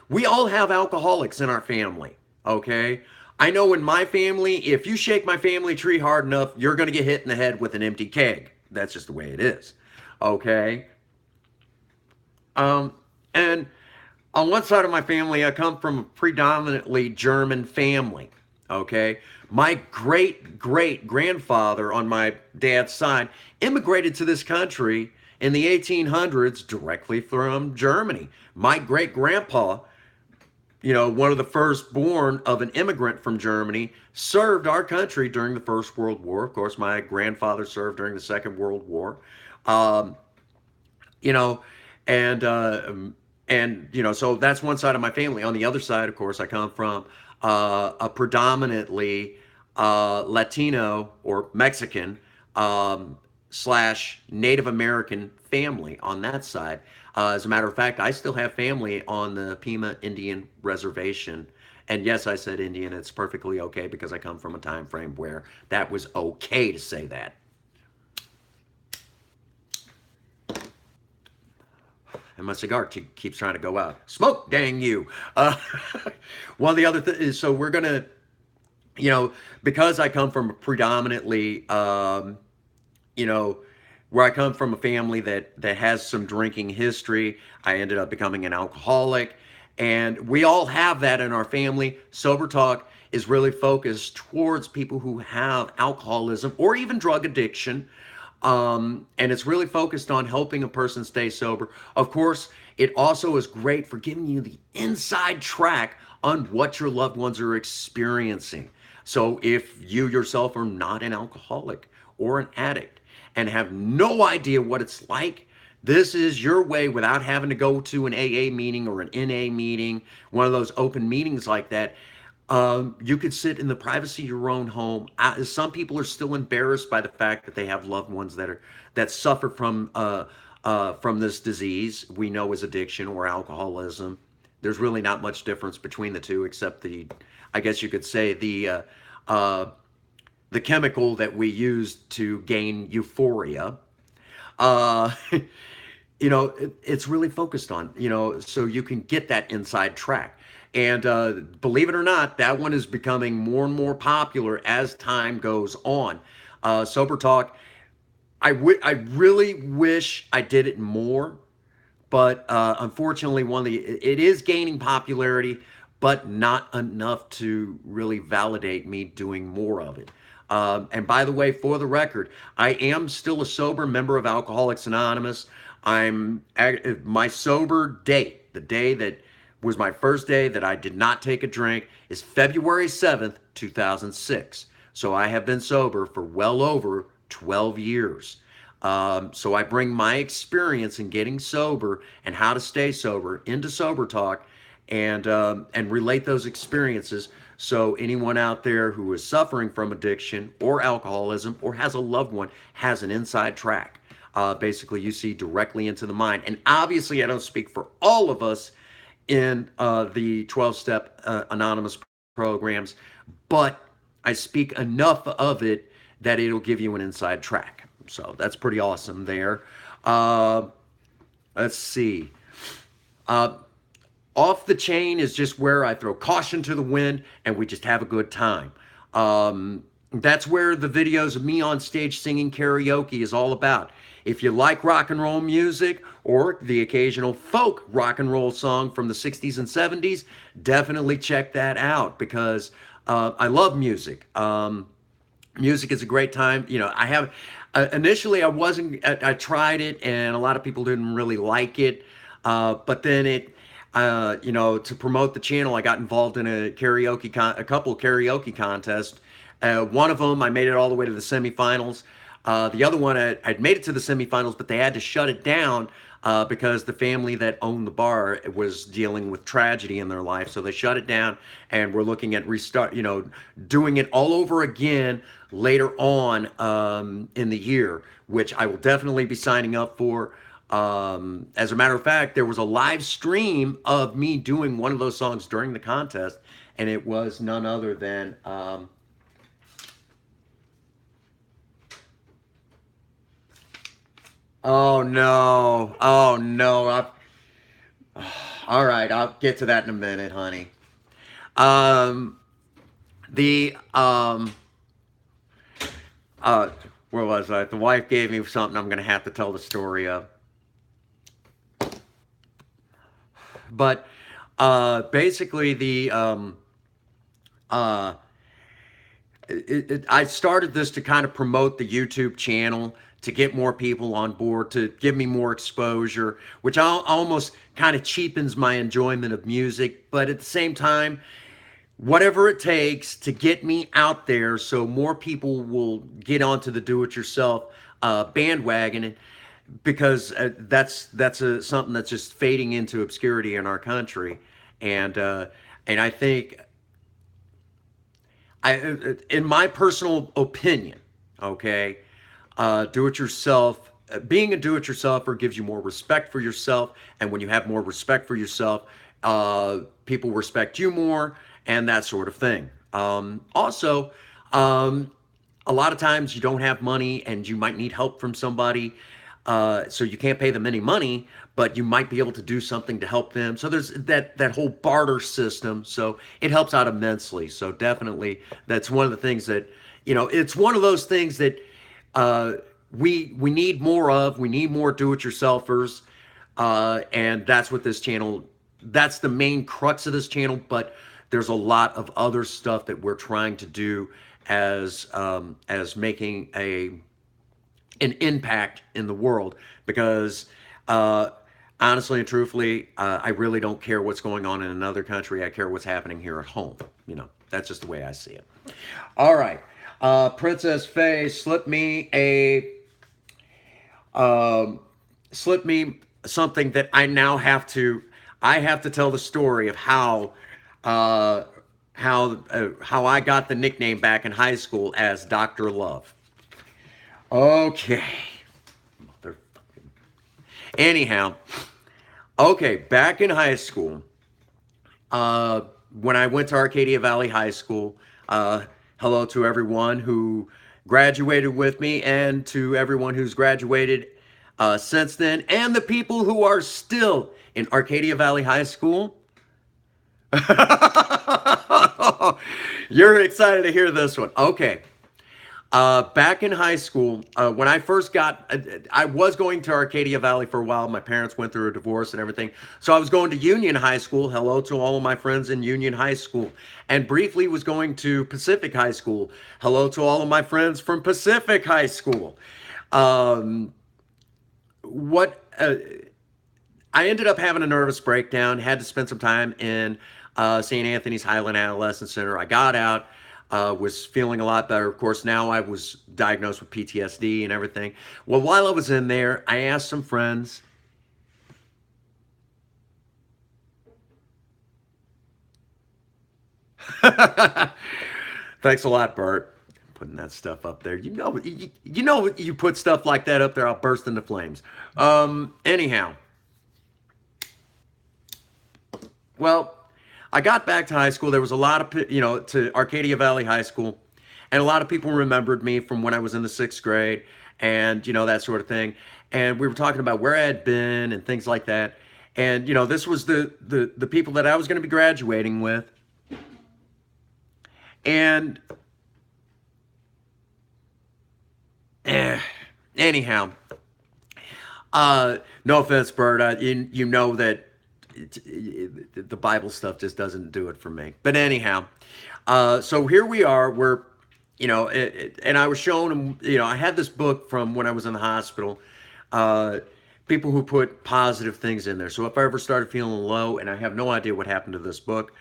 We all have alcoholics in our family, okay? I know in my family, if you shake my family tree hard enough, you're going to get hit in the head with an empty keg. That's just the way it is, okay? And on one side of my family, I come from a predominantly German family, okay? My great grandfather on my dad's side immigrated to this country in the 1800s directly from Germany. My great grandpa, one of the firstborn of an immigrant from Germany, served our country during the First World War. Of course, my grandfather served during the Second World War. Um, you know, so that's one side of my family. On the other side, of course, I come from a predominantly Latino or Mexican slash Native American family on that side. As a matter of fact, I still have family on the Pima Indian Reservation. And yes, I said Indian. It's perfectly okay because I come from a time frame where that was okay to say that. And my cigar keeps trying to go out. Smoke, dang you. One of the other things is, so we're going to, because I come from a predominantly, where I come from a family that has some drinking history, I ended up becoming an alcoholic. And we all have that in our family. Sober Talk is really focused towards people who have alcoholism or even drug addiction. And it's really focused on helping a person stay sober. Of course, it also is great for giving you the inside track on what your loved ones are experiencing. So if you yourself are not an alcoholic or an addict and have no idea what it's like, this is your way without having to go to an AA meeting or an NA meeting, one of those open meetings like that. You could sit in the privacy of your own home. Some people are still embarrassed by the fact that they have loved ones that suffer from this disease we know as addiction or alcoholism. There's really not much difference between the two, except I guess you could say uh, the chemical that we use to gain euphoria. Uh, it's really focused on, so you can get that inside track. And believe it or not, that one is becoming more and more popular as time goes on. Sober Talk, I really wish I did it more, but unfortunately, it is gaining popularity, but not enough to really validate me doing more of it. And by the way, for the record, I am still a sober member of Alcoholics Anonymous. My sober date, the day that was my first day that I did not take a drink, is February 7th, 2006. So I have been sober for well over 12 years. So I bring my experience in getting sober and how to stay sober into Sober Talk, and relate those experiences. So anyone out there who is suffering from addiction or alcoholism or has a loved one has an inside track. Basically, you see directly into the mind. And obviously, I don't speak for all of us in the 12-step anonymous programs, but I speak enough of it that it'll give you an inside track. So that's pretty awesome there. Uh, let's see. Uh, Off the chain is just where I throw caution to the wind and we just have a good time. That's where the videos of me on stage singing karaoke is all about. If you like rock and roll music or the occasional folk rock and roll song from the 60s and 70s, definitely check that out because I love music. Music is a great time. Initially I tried it and a lot of people didn't really like it. But then to promote the channel, I got involved in a couple karaoke contests. One of them, I made it all the way to the semifinals. The other one, I'd made it to the semifinals, but they had to shut it down because the family that owned the bar was dealing with tragedy in their life. So they shut it down, and we're looking at doing it all over again later on in the year, which I will definitely be signing up for. As a matter of fact, there was a live stream of me doing one of those songs during the contest, and it was none other than oh no, oh no. All right, I'll get to that in a minute, honey. Um, the uh, where was I? The wife gave me something I'm gonna have to tell the story of. But basically, uh, I started this to kind of promote the YouTube channel, to get more people on board, to give me more exposure, which almost kind of cheapens my enjoyment of music. But at the same time, whatever it takes to get me out there so more people will get onto the do-it-yourself bandwagon, because that's something that's just fading into obscurity in our country. And I think, in my personal opinion, okay, being a do-it-yourselfer gives you more respect for yourself, and when you have more respect for yourself, people respect you more, and that sort of thing. Also, a lot of times you don't have money, and you might need help from somebody, so you can't pay them any money, but you might be able to do something to help them. So there's that whole barter system. So it helps out immensely. So definitely, that's one of the things that, it's one of those things that we need more of. We need more do-it-yourselfers, and that's what this channel. That's the main crux of this channel. But there's a lot of other stuff that we're trying to do as making an impact in the world, because honestly and truthfully, I really don't care what's going on in another country. I care what's happening here at home. That's just the way I see it. All right. Princess Faye slipped me something that I have to tell the story of uh, how I got the nickname back in high school as Dr. Love. Okay. Anyhow, okay, back in high school, uh, when I went to Arcadia Valley High School, uh, hello to everyone who graduated with me and to everyone who's graduated since then, and the people who are still in Arcadia Valley High School. You're excited to hear this one. Okay. Back in high school, when I first I was going to Arcadia Valley for a while. My parents went through a divorce and everything. So I was going to Union High School. Hello to all of my friends in Union High School. And briefly was going to Pacific High School. Hello to all of my friends from Pacific High School. Um, what I ended up having a nervous breakdown, had to spend some time in St. Anthony's Highland Adolescent Center. I got out. Was feeling a lot better. Of course, now I was diagnosed with PTSD and everything. Well, while I was in there, I asked some friends. Thanks a lot, Bert. Putting that stuff up there. You put stuff like that up there, I'll burst into flames. Anyhow, well, I got back to high school. There was a lot of, to Arcadia Valley High School, and a lot of people remembered me from when I was in the sixth grade, and that sort of thing. And we were talking about where I had been and things like that. And this was the people that I was going to be graduating with. And anyhow, no offense, Bert. You know that the Bible stuff just doesn't do it for me. But anyhow, so here we are. We're, and I was showing them, I had this book from when I was in the hospital. People who put positive things in there. So if I ever started feeling low, and I have no idea what happened to this book,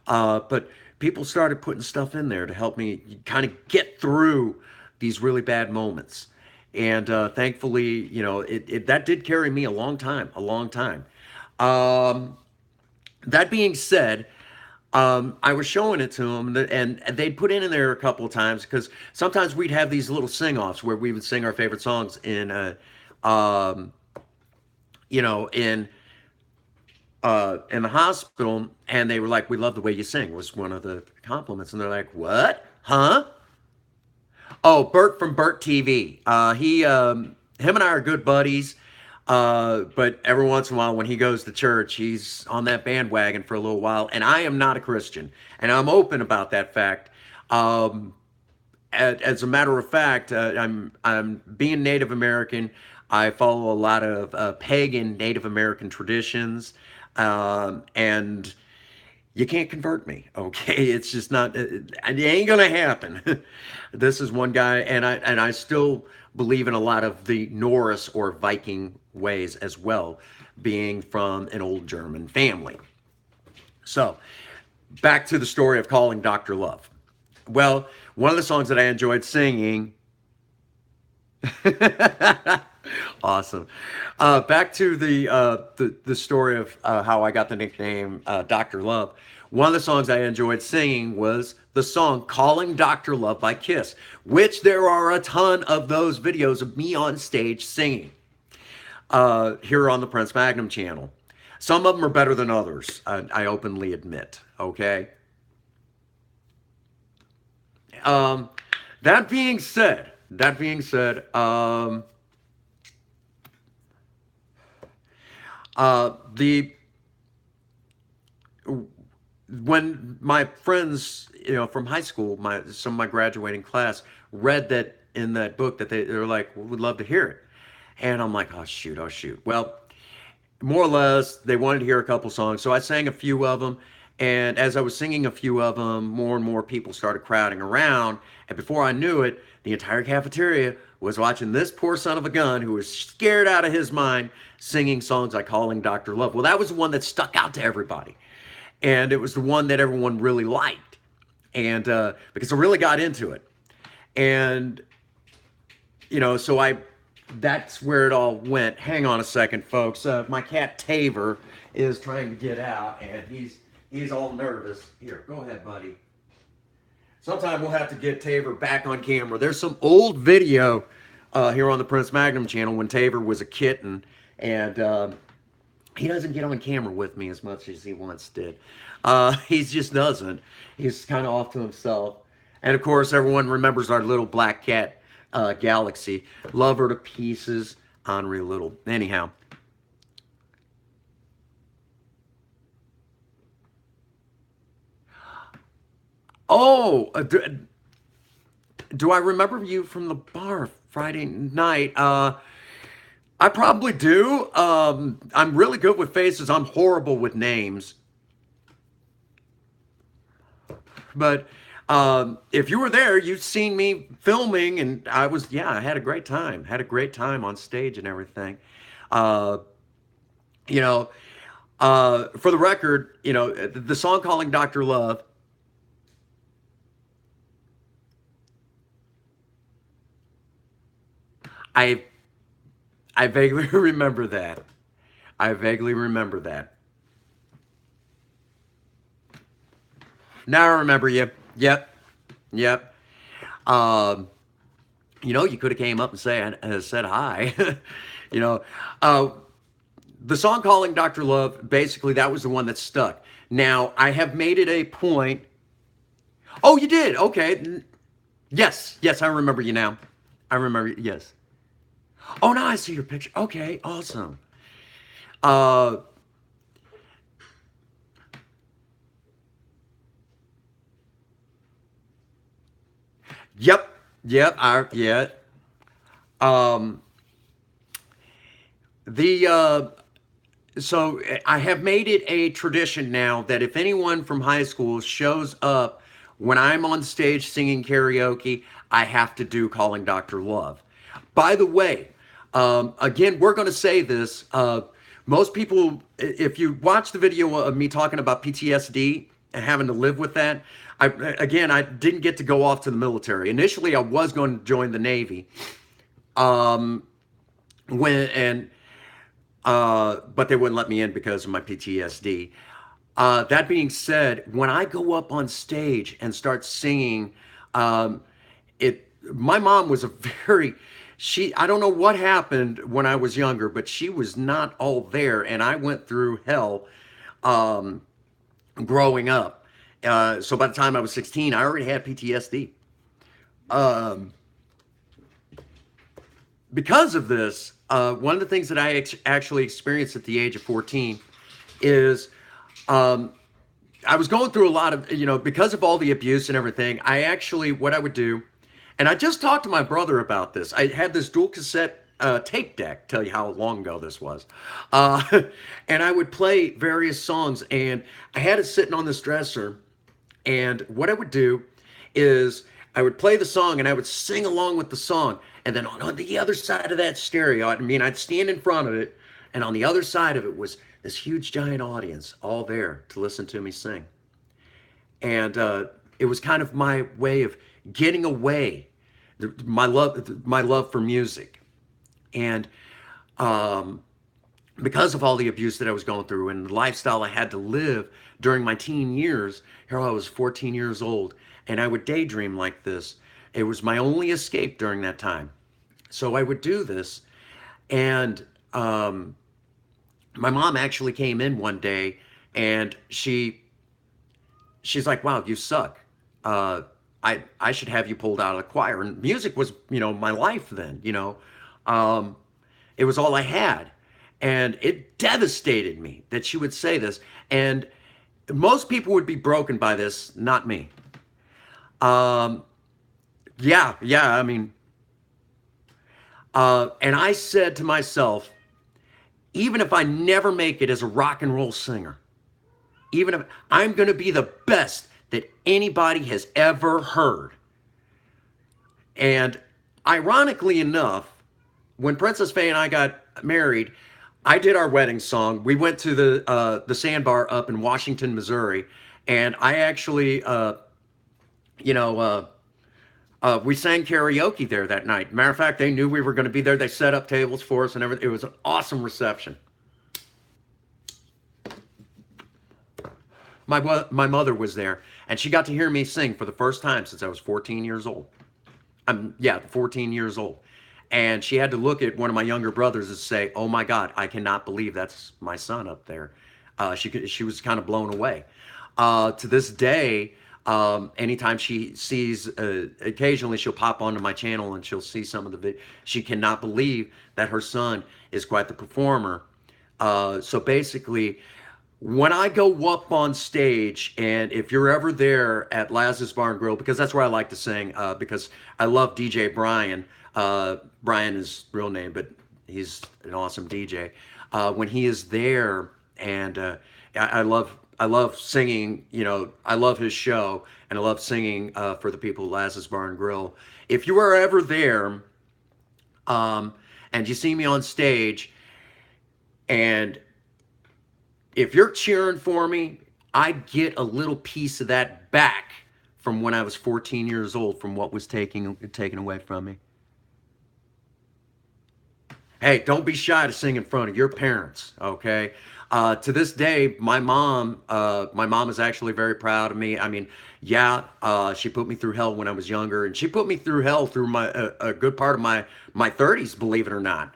but people started putting stuff in there to help me kind of get through these really bad moments. And thankfully, that did carry me a long time, a long time. That being said, I was showing it to them, and they'd put in there a couple of times because sometimes we'd have these little sing-offs where we would sing our favorite songs um, in the hospital, and they were like, "We love the way you sing," was one of the compliments, and they're like, "What? Huh?" Oh, Bert from Bert TV. Him and I are good buddies. But every once in a while, when he goes to church, he's on that bandwagon for a little while. And I am not a Christian, and I'm open about that fact. Um, as a matter of fact, I'm being Native American. I follow a lot of pagan Native American traditions, and you can't convert me. Okay, it's just not. It ain't gonna happen. This is one guy, and I still believe in a lot of the Norse or Viking ways as well, being from an old German family. So, back to the story of calling Dr. Love. Well, one of the songs that I enjoyed singing. Awesome. Back to the story of how I got the nickname Dr. Love. One of the songs I enjoyed singing was the song "Calling Dr. Love" by Kiss, which there are a ton of those videos of me on stage singing here on the Prince Magnum channel. Some of them are better than others, I openly admit. Okay. Um, that being said, the when my friends, from high school, some of my graduating class read that in that book that they were like, "We would love to hear it," and I'm like, "Oh shoot, oh shoot." Well, more or less, they wanted to hear a couple songs, so I sang a few of them. And as I was singing a few of them, more and more people started crowding around. And before I knew it, the entire cafeteria was watching this poor son of a gun who was scared out of his mind singing songs like Calling Dr. Love. Well, that was the one that stuck out to everybody. And it was the one that everyone really liked. And because I really got into it. And, so that's where it all went. Hang on a second, folks. My cat Taver is trying to get out, and he's all nervous. Here, go ahead, buddy. Sometime we'll have to get Taver back on camera. There's some old video here on the Prince Magnum channel when Taver was a kitten, and he doesn't get on camera with me as much as he once did. He just doesn't. He's kind of off to himself. And of course, everyone remembers our little black cat, Galaxy. Love her to pieces. Unreal little. Anyhow. Oh, do I remember you from the bar Friday night? I probably do. I'm really good with faces. I'm horrible with names. But if you were there, you've seen me filming, and I had a great time. Had a great time on stage and everything. Uh, you know, for the record, the song "Calling Dr. Love." I I vaguely remember that. I vaguely remember that. Now I remember you. Yep. Yep. Um, you could have came up and said hi. you know, uh, the song "Calling Dr. Love," basically that was the one that stuck. Now I have made it a point. Oh, you did? Okay. Yes. Yes, I remember you now. I remember. Yes. Oh, now I see your picture. Okay. Awesome. Uh, yep. Yep. Yeah. Um, the so I have made it a tradition now that if anyone from high school shows up when I'm on stage singing karaoke, I have to do "Calling Dr. Love." By the way, again, we're going to say this. Most people, if you watch the video of me talking about PTSD and having to live with that, I didn't get to go off to the military. Initially, I was going to join the Navy. Um, when and but they wouldn't let me in because of my PTSD. That being said, when I go up on stage and start singing, um, my mom was a very I don't know what happened when I was younger, but she was not all there, and I went through hell um, growing up. So by the time I was 16, I already had PTSD. Um, because of this, one of the things that I actually experienced at the age of 14 is um, I was going through a lot of, because of all the abuse and everything. What I would do, and I just talked to my brother about this. I had this dual cassette tape deck, tell you how long ago this was. Uh, and I would play various songs, and I had it sitting on this dresser. And what I would do is I would play the song and I would sing along with the song. And then on the other side of that stereo, I'd stand in front of it, and on the other side of it was this huge giant audience all there to listen to me sing. And it was kind of my way of getting away, my love for music. And um, because of all the abuse that I was going through and the lifestyle I had to live during my teen years, here I was 14 years old, and I would daydream like this. It was my only escape during that time. So I would do this, and my mom actually came in one day, and she's like, "Wow, you suck. I should have you pulled out of the choir." And music was, my life then. Um, it was all I had. And it devastated me that she would say this. And most people would be broken by this, not me. Um, yeah, yeah. And I said to myself, even if I never make it as a rock and roll singer, even if I'm going to be the best that anybody has ever heard. And ironically enough, when Princess Faye and I got married, I did our wedding song. We went to the Sandbar up in Washington, Missouri, and I actually, you know, we sang karaoke there that night. Matter of fact, they knew we were going to be there. They set up tables for us and everything. It was an awesome reception. My mother was there. and she got to hear me sing for the first time since I was 14 years old. Yeah, 14 years old. And she had to look at one of my younger brothers and say, "Oh my God, I cannot believe that's my son up there." She was kind of blown away. To this day, anytime she sees, occasionally she'll pop onto my channel and she'll see some of the video. She cannot believe that her son is quite the performer. So basically, when I go up on stage, and if you're ever there at Lazarus Bar and Grill, because that's where I like to sing, because I love DJ Brian. Brian is real name, but he's an awesome DJ. When he is there, and I love singing. You know, I love his show, and I love singing for the people at Lazarus Bar and Grill. If you are ever there, and you see me on stage, and if you're cheering for me, I get a little piece of that back from when I was 14 years old, from what was taken away from me. Hey, don't be shy to sing in front of your parents, okay? To this day, my mom is actually very proud of me. I mean, yeah, she put me through hell when I was younger, and she put me through hell through a good part of my 30s, believe it or not.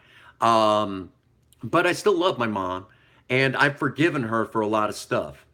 But I still love my mom, and I've forgiven her for a lot of stuff,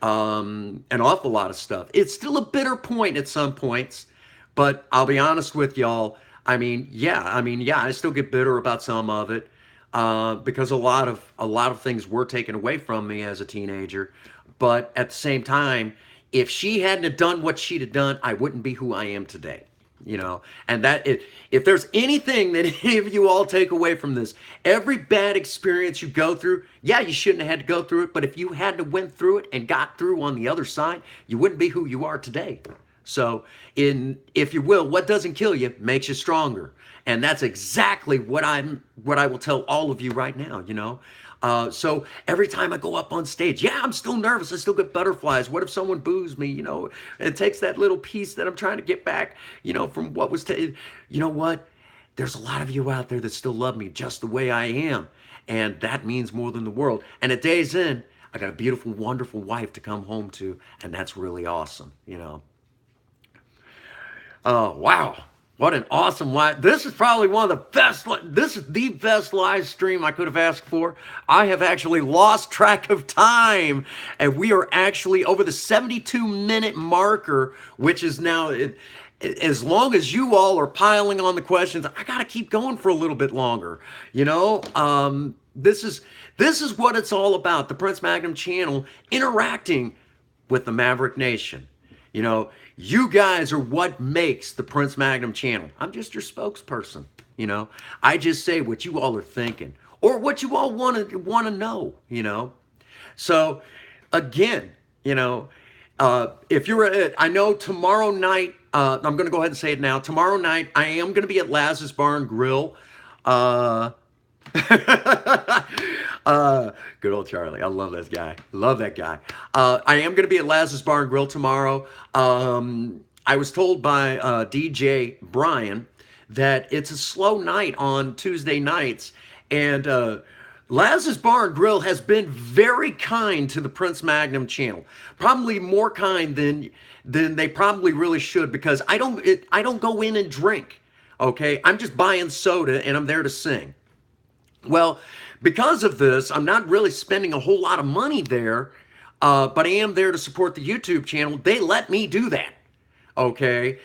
an awful lot of stuff. It's still a bitter point at some points, but I'll be honest with y'all. I mean, yeah, I still get bitter about some of it, because a lot of things were taken away from me as a teenager. But at the same time, if she hadn't have done what she'd have done, I wouldn't be who I am today. You know, and that if there's anything that any of you all take away from this, every bad experience you go through, yeah, you shouldn't have had to go through it, but if you hadn't have went through it and got through on the other side, you wouldn't be who you are today. So, if you will, what doesn't kill you makes you stronger, and that's exactly what I will tell all of you right now. You know, so every time I go up on stage, yeah, I'm still nervous. I still get butterflies. What if someone boos me? You know, it takes that little piece that I'm trying to get back, you know, from what was, you know what? There's a lot of you out there that still love me just the way I am. And that means more than the world. And at day's end, I got a beautiful, wonderful wife to come home to. And that's really awesome, you know. Oh, wow. What an awesome live. This is probably one of the best. This is the best live stream I could have asked for. I have actually lost track of time, and we are actually over the 72-minute marker, which is now, as long as you all are piling on the questions, I got to keep going for a little bit longer. You know, this is what it's all about. The Prince Magnum channel interacting with the Maverick Nation. You know, you guys are what makes the Prince Magnum channel. I'm just your spokesperson, you know. I just say what you all are thinking or what you all want to know, you know. So, again, you know, if you're I know tomorrow night, I'm going to go ahead and say it now. Tomorrow night, I am going to be at Lazarus Bar and Grill. Good old Charlie. I love this guy. Love that guy. I am going to be at Lazarus Bar and Grill tomorrow. I was told by DJ Brian that it's a slow night on Tuesday nights, and Lazarus Bar and Grill has been very kind to the Prince Magnum channel. Probably more kind than they probably really should, because I don't go in and drink. Okay, I'm just buying soda and I'm there to sing. Well, because of this, I'm not really spending a whole lot of money there, but I am there to support the YouTube channel. They let me do that, okay?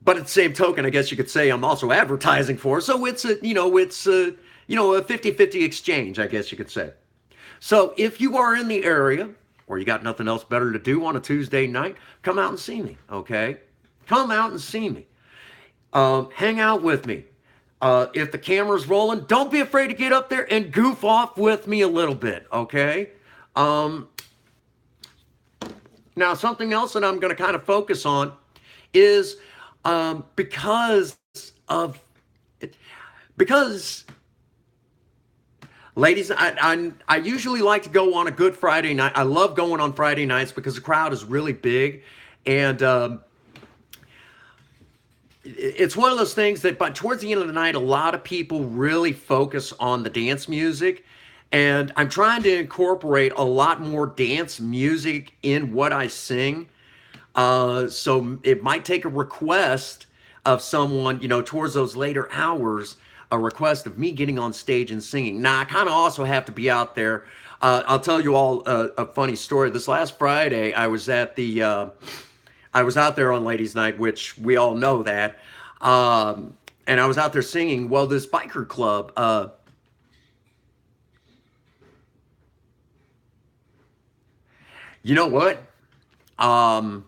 But at the same token, I guess you could say I'm also advertising for it. So it's a 50-50 exchange, I guess you could say. So if you are in the area, or you got nothing else better to do on a Tuesday night, come out and see me, okay? Come out and see me. Hang out with me. If the camera's rolling, don't be afraid to get up there and goof off with me a little bit, okay? Now, something else that I'm going to kind of focus on is because, ladies, I usually like to go on a Good Friday night. I love going on Friday nights because the crowd is really big, and it's one of those things that, but towards the end of the night, a lot of people really focus on the dance music, and I'm trying to incorporate a lot more dance music in what I sing. So it might take a request of someone, towards those later hours, a request of me getting on stage and singing. Now, I kind of also have to be out there. I'll tell you all a funny story. This last Friday, I was out there on Ladies' Night, which we all know that. And I was out there singing. Well, this biker club, you know what? Um,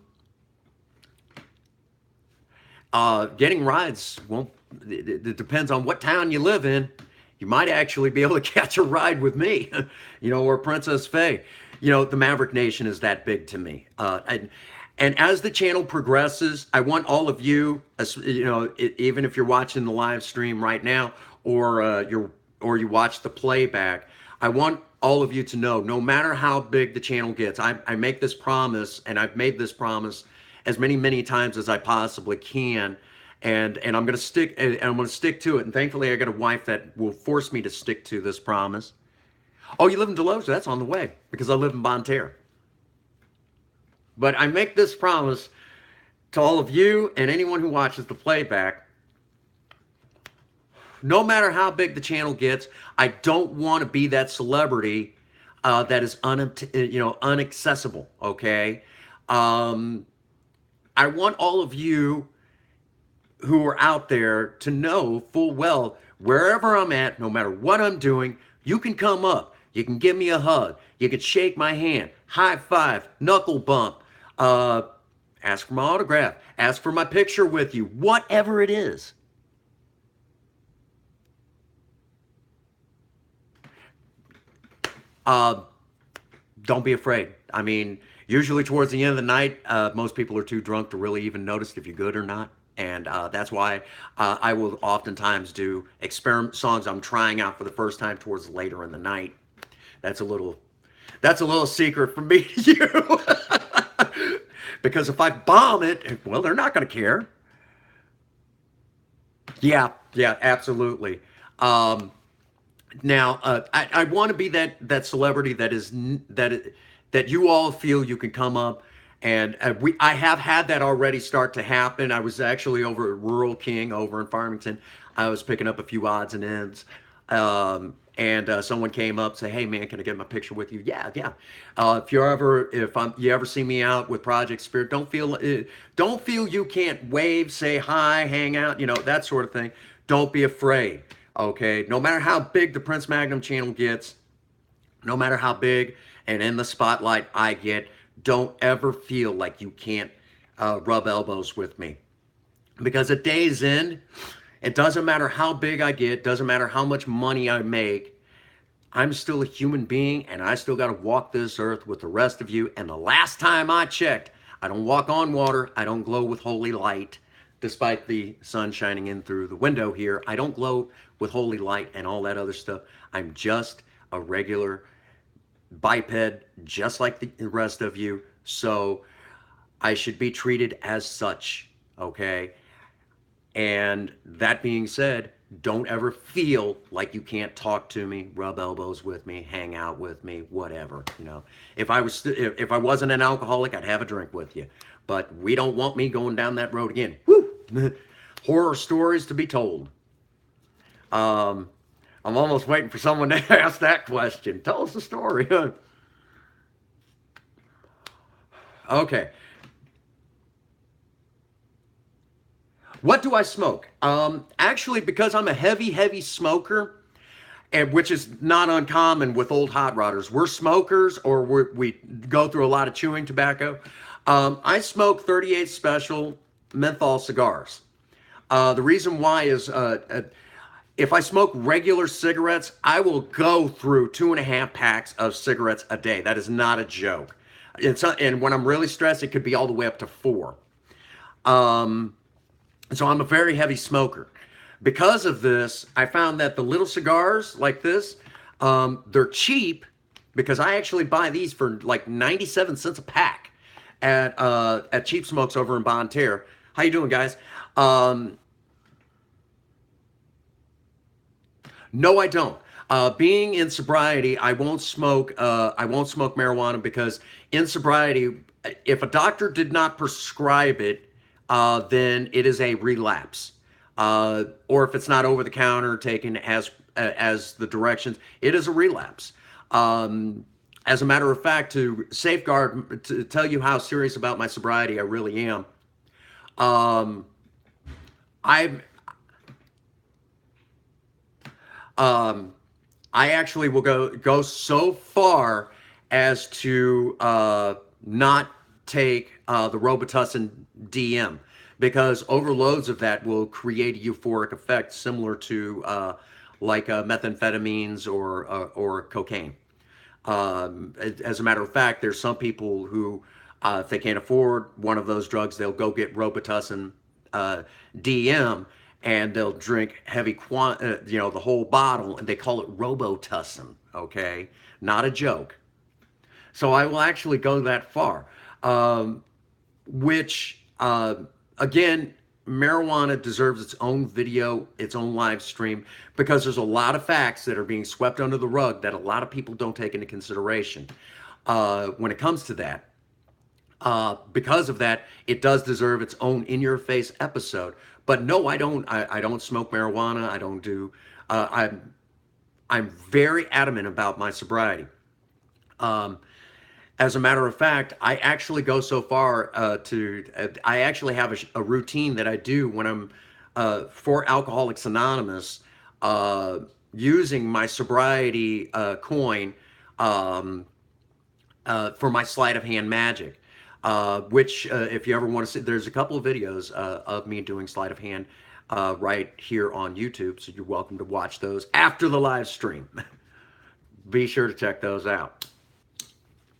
Getting rides won't. It depends on what town you live in. You might actually be able to catch a ride with me, or Princess Faye. The Maverick Nation is that big to me. And as the channel progresses, I want all of you, even if you're watching the live stream right now, or you watch the playback, I want all of you to know, no matter how big the channel gets, I make this promise, and I've made this promise as many times as I possibly can, and I'm gonna stick to it. And thankfully, I got a wife that will force me to stick to this promise. Oh, you live in Deloge? That's on the way, because I live in Bonne Terre. But I make this promise to all of you and anyone who watches the playback. No matter how big the channel gets, I don't want to be that celebrity that is unaccessible. Okay. I want all of you who are out there to know full well, wherever I'm at, no matter what I'm doing, you can come up. You can give me a hug. You can shake my hand, high five, knuckle bump, ask for my autograph, ask for my picture with you, whatever it is. Don't be afraid. I mean, usually towards the end of the night, most people are too drunk to really even notice if you're good or not. And that's why I will oftentimes do experiment songs I'm trying out for the first time towards later in the night. That's a little secret from me to you. Because if I bomb it, well, they're not going to care. Yeah, absolutely. Now, I want to be that celebrity that you all feel you can come up, and I have had that already start to happen. I was actually over at Rural King over in Farmington. I was picking up a few odds and ends, and someone came up, say, "Hey man, can I get my picture with you?" Yeah. If you ever see me out with Project Spirit, don't feel you can't wave, say hi, hang out, that sort of thing. Don't be afraid. Okay, no matter how big the Prince Magnum channel gets, no matter how big and in the spotlight I get, don't ever feel like you can't rub elbows with me. Because at day's end, it doesn't matter how big I get, doesn't matter how much money I make, I'm still a human being, and I still got to walk this earth with the rest of you. And the last time I checked, I don't walk on water, I don't glow with holy light. Despite the sun shining in through the window here, I don't glow with holy light and all that other stuff. I'm just a regular biped, just like the rest of you. So I should be treated as such, okay? And that being said, don't ever feel like you can't talk to me, rub elbows with me, hang out with me, whatever. If I wasn't an alcoholic, I'd have a drink with you. But we don't want me going down that road again. Woo! Horror stories to be told. I'm almost waiting for someone to ask that question. Tell us the story. Okay. What do I smoke? Actually, because I'm a heavy smoker, and which is not uncommon with old hot rodders. We're smokers, or we go through a lot of chewing tobacco. I smoke 38 Special menthol cigars. The reason why is if I smoke regular cigarettes, I will go through 2.5 packs of cigarettes a day. That is not a joke. And when I'm really stressed, it could be all the way up to 4. So I'm a very heavy smoker. Because of this, I found that the little cigars like this, they're cheap, because I actually buy these for like 97 cents a pack at Cheap Smokes over in Bonne Terre. How you doing, guys? No, I don't. Being in sobriety, I won't smoke marijuana, because in sobriety, if a doctor did not prescribe it, then it is a relapse. Or if it's not over the counter taken as the directions, it is a relapse. As a matter of fact, to safeguard, to tell you how serious about my sobriety I really am, um, I um, I actually will go so far as to not take the Robitussin DM, because overloads of that will create a euphoric effect similar to like methamphetamines or cocaine. As a matter of fact, there's some people who, if they can't afford one of those drugs, they'll go get Robitussin DM, and they'll drink heavy the whole bottle, and they call it Robotussin. Okay, not a joke. So I will actually go that far, which again, marijuana deserves its own video, its own live stream, because there's a lot of facts that are being swept under the rug that a lot of people don't take into consideration when it comes to that. Because of that, it does deserve its own in-your-face episode. But no, I don't. I don't smoke marijuana. I don't do. I'm very adamant about my sobriety. Um, as a matter of fact, I actually go so far I actually have a routine that I do when I'm for Alcoholics Anonymous, uh, using my sobriety coin, um, for my sleight of hand magic. Which, if you ever want to see, there's a couple of videos of me doing sleight of hand right here on YouTube. So you're welcome to watch those after the live stream. Be sure to check those out.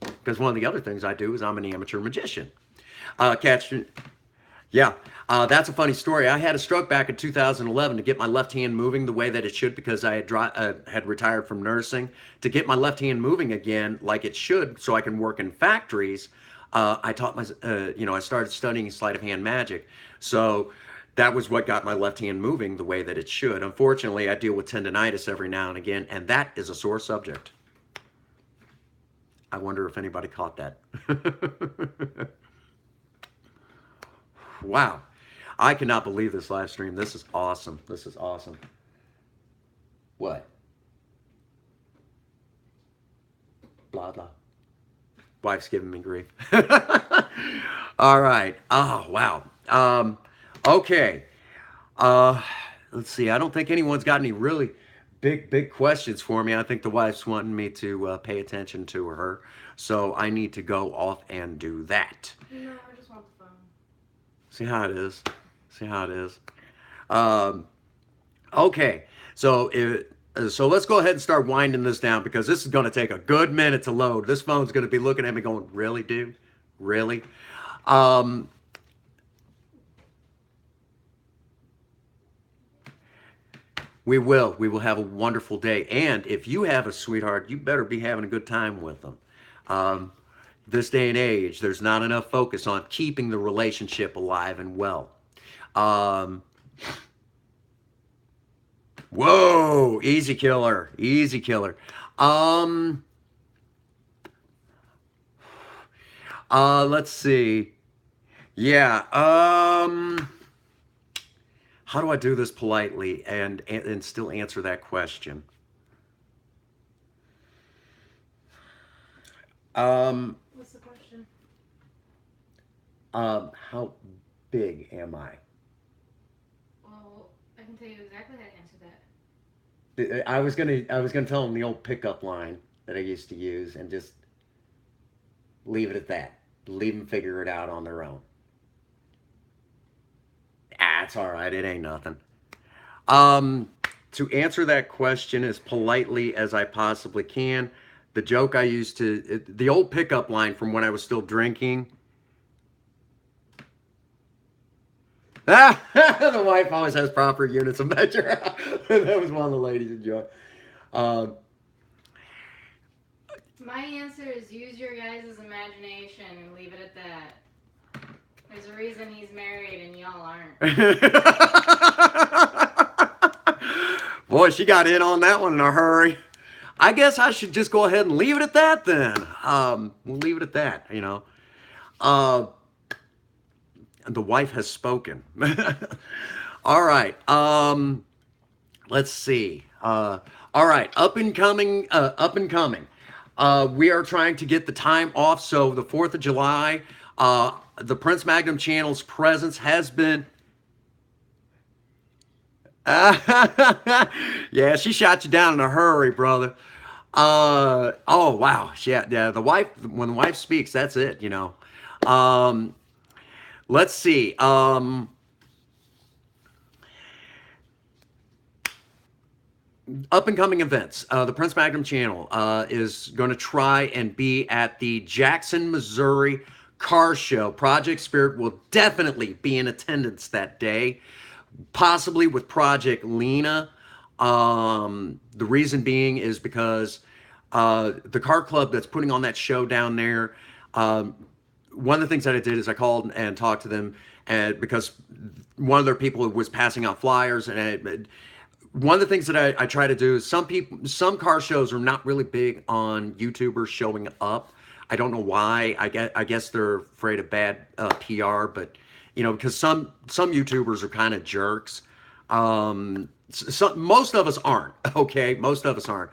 Because one of the other things I do is I'm an amateur magician. Catch, yeah, that's a funny story. I had a stroke back in 2011 to get my left hand moving the way that it should, because I had retired from nursing. To get my left hand moving again like it should, so I can work in factories, I taught I started studying sleight of hand magic. So that was what got my left hand moving the way that it should. Unfortunately, I deal with tendonitis every now and again, and that is a sore subject. I wonder if anybody caught that. Wow. I cannot believe this live stream. This is awesome. This is awesome. What? Blah, blah. Wife's giving me grief. All right. Oh, wow. Okay. Let's see. I don't think anyone's got any really big questions for me. I think the wife's wanting me to pay attention to her. So I need to go off and do that. No, I just want the phone. See how it is? See how it is? Um, okay. So let's go ahead and start winding this down, because this is going to take a good minute to load. This phone's going to be looking at me going, really, dude? Really? Um, we will. We will have a wonderful day. And if you have a sweetheart, you better be having a good time with them. Um, this day and age, there's not enough focus on keeping the relationship alive and well. Um, Whoa, easy killer, easy killer. Um, let's see. Yeah. How do I do this politely and still answer that question? Um, What's the question? how big am I? Well, I can tell you exactly how to answer that. I was gonna tell him the old pickup line that I used to use, and just leave it at that. Leave them figure it out on their own. Ah, it's all right. It ain't nothing. Um, to answer that question as politely as I possibly can, the joke I used the old pickup line from when I was still drinking. Ah, the wife always has proper units of measure. That was one of the ladies' enjoy. Um, My answer is use your guys' imagination and leave it at that. There's a reason he's married and y'all aren't. Boy, she got in on that one in a hurry. I guess I should just go ahead and leave it at that then. We'll leave it at that, you know. Uh, the wife has spoken. All right. Let's see. All right. Up and coming. Up and coming. We are trying to get the time off. So the 4th of July, the Prince Magnum channel's presence has been. Yeah, she shot you down in a hurry, brother. Oh wow. Yeah, yeah. The wife, when the wife speaks, that's it, you know. Um, let's see. Up and coming events. The Prince Magnum channel is going to try and be at the Jackson, Missouri car show. Project Spirit will definitely be in attendance that day, possibly with Project Lena. The reason being is because the car club that's putting on that show down there, one of the things that I did is I called and talked to them, and because one of their people was passing out flyers, and one of the things that I try to do is some car shows are not really big on YouTubers showing up. I don't know why. I guess they're afraid of bad PR, but you know, because some YouTubers are kind of jerks. Most of us aren't. Okay, most of us aren't.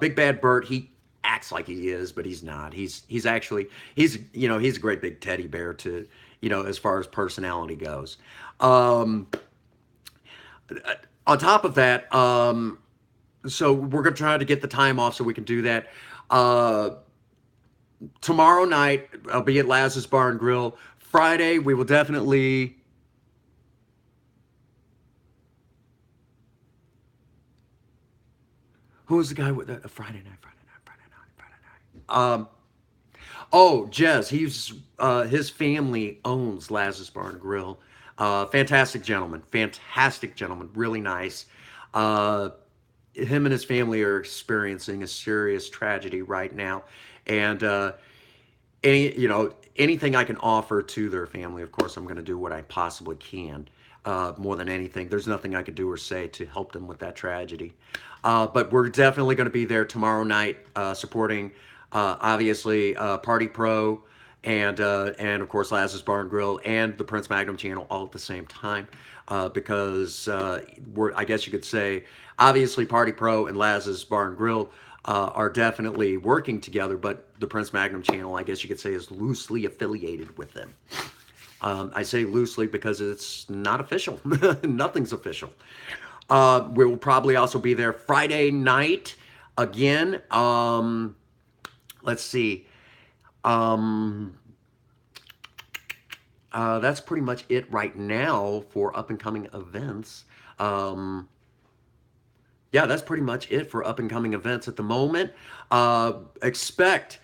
Big Bad Bert, he acts like he is, but he's not. He's actually you know, he's a great big teddy bear to, you know, as far as personality goes. On top of that, so we're gonna try to get the time off so we can do that. Tomorrow night I'll be at Laz's Bar and Grill. Friday we will definitely. Who was the guy with the Friday night? Oh, Jez. His family owns Laz's Bar and Grill. Fantastic gentleman, really nice. Him and his family are experiencing a serious tragedy right now, and anything I can offer to their family, of course, I'm going to do what I possibly can. More than anything, there's nothing I could do or say to help them with that tragedy. But we're definitely going to be there tomorrow night, supporting obviously Party Pro and of course Laz's Bar and Grill and the Prince Magnum channel all at the same time, because I guess you could say obviously Party Pro and Laz's Bar and Grill are definitely working together, but the Prince Magnum channel, I guess you could say, is loosely affiliated with them. I say loosely because it's not official. Nothing's official. We will probably also be there Friday night again. Let's see. That's pretty much it right now for up and coming events. Yeah, that's pretty much it for up and coming events at the moment. Expect,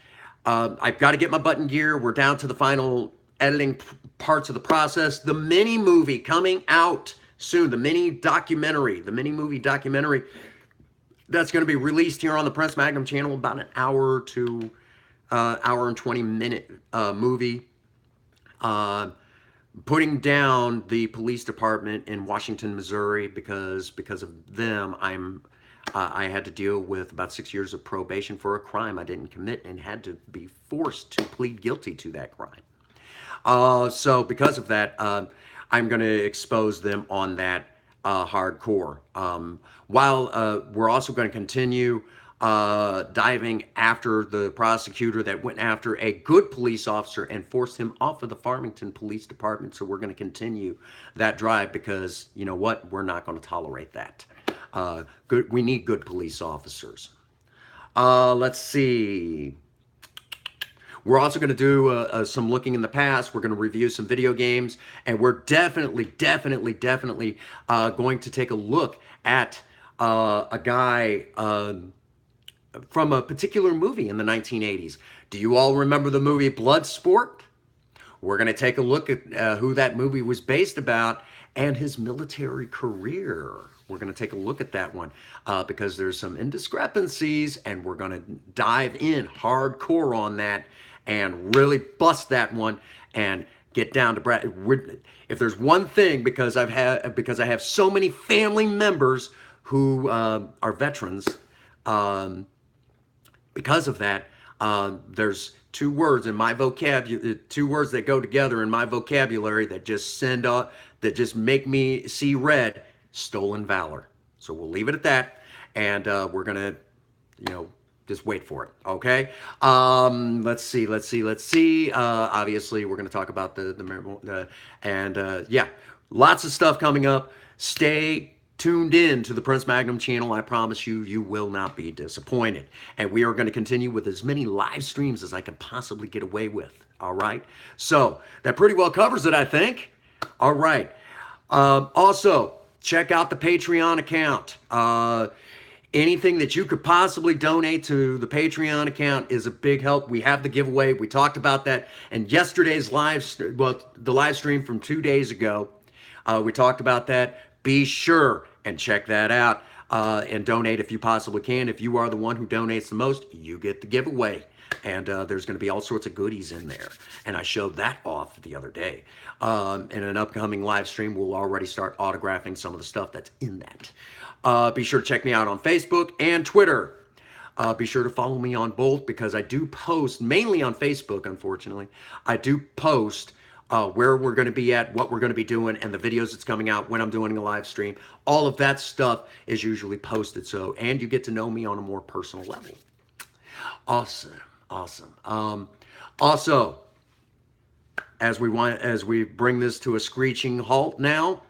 I've got to get my button gear. We're down to the final editing parts of the process. The mini movie coming out soon. The mini movie documentary that's going to be released here on the Prince Magnum channel. About an hour to hour and 20-minute movie. Putting down the police department in Washington, Missouri, because of them, I had to deal with about 6 years of probation for a crime I didn't commit and had to be forced to plead guilty to that crime. So because of that, I'm going to expose them on that hardcore. While we're also going to continue diving after the prosecutor that went after a good police officer and forced him off of the Farmington Police Department. So we're going to continue that drive because, you know what, we're not going to tolerate that. We need good police officers. Let's see. We're also going to do some looking in the past. We're going to review some video games, and we're definitely going to take a look at a guy from a particular movie in the 1980s. Do you all remember the movie Bloodsport? We're going to take a look at who that movie was based about and his military career. We're going to take a look at that one because there's some indiscrepancies, and we're going to dive in hardcore on that and really bust that one and get down to Brad. If there's one thing, because I have so many family members who are veterans. Because of that, There's two words in my vocabulary, two words that go together in my vocabulary that just send up, that just make me see red: stolen valor. So we'll leave it at that, and we're gonna, just wait for it. Okay. Let's see. Obviously, we're gonna talk about yeah, lots of stuff coming up. Stay tuned in to the Prince Magnum channel. I promise you, you will not be disappointed. And we are going to continue with as many live streams as I can possibly get away with. All right. So that pretty well covers it, I think. All right. Also, check out the Patreon account. Anything that you could possibly donate to the Patreon account is a big help. We have the giveaway. We talked about that. And yesterday's the live stream from 2 days ago, we talked about that. Be sure and check that out and donate if you possibly can. If you are the one who donates the most, you get the giveaway. And there's going to be all sorts of goodies in there. And I showed that off the other day. In an upcoming live stream, we'll already start autographing some of the stuff that's in that. Be sure to check me out on Facebook and Twitter. Be sure to follow me on both, because I do post, mainly on Facebook, unfortunately. I do post where we're going to be at, what we're going to be doing, and the videos that's coming out when I'm doing a live stream. All of that stuff is usually posted, and you get to know me on a more personal level. Awesome. Also, as we bring this to a screeching halt now,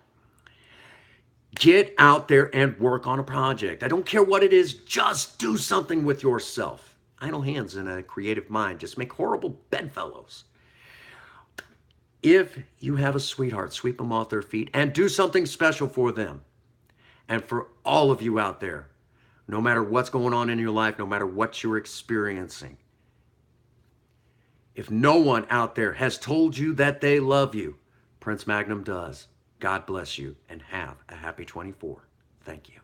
get out there and work on a project. I don't care what it is, just do something with yourself. Idle hands and a creative mind just make horrible bedfellows. If you have a sweetheart, sweep them off their feet and do something special for them. And for all of you out there, no matter what's going on in your life, no matter what you're experiencing, if no one out there has told you that they love you, Prince Magnum does. God bless you and have a happy 24. Thank you.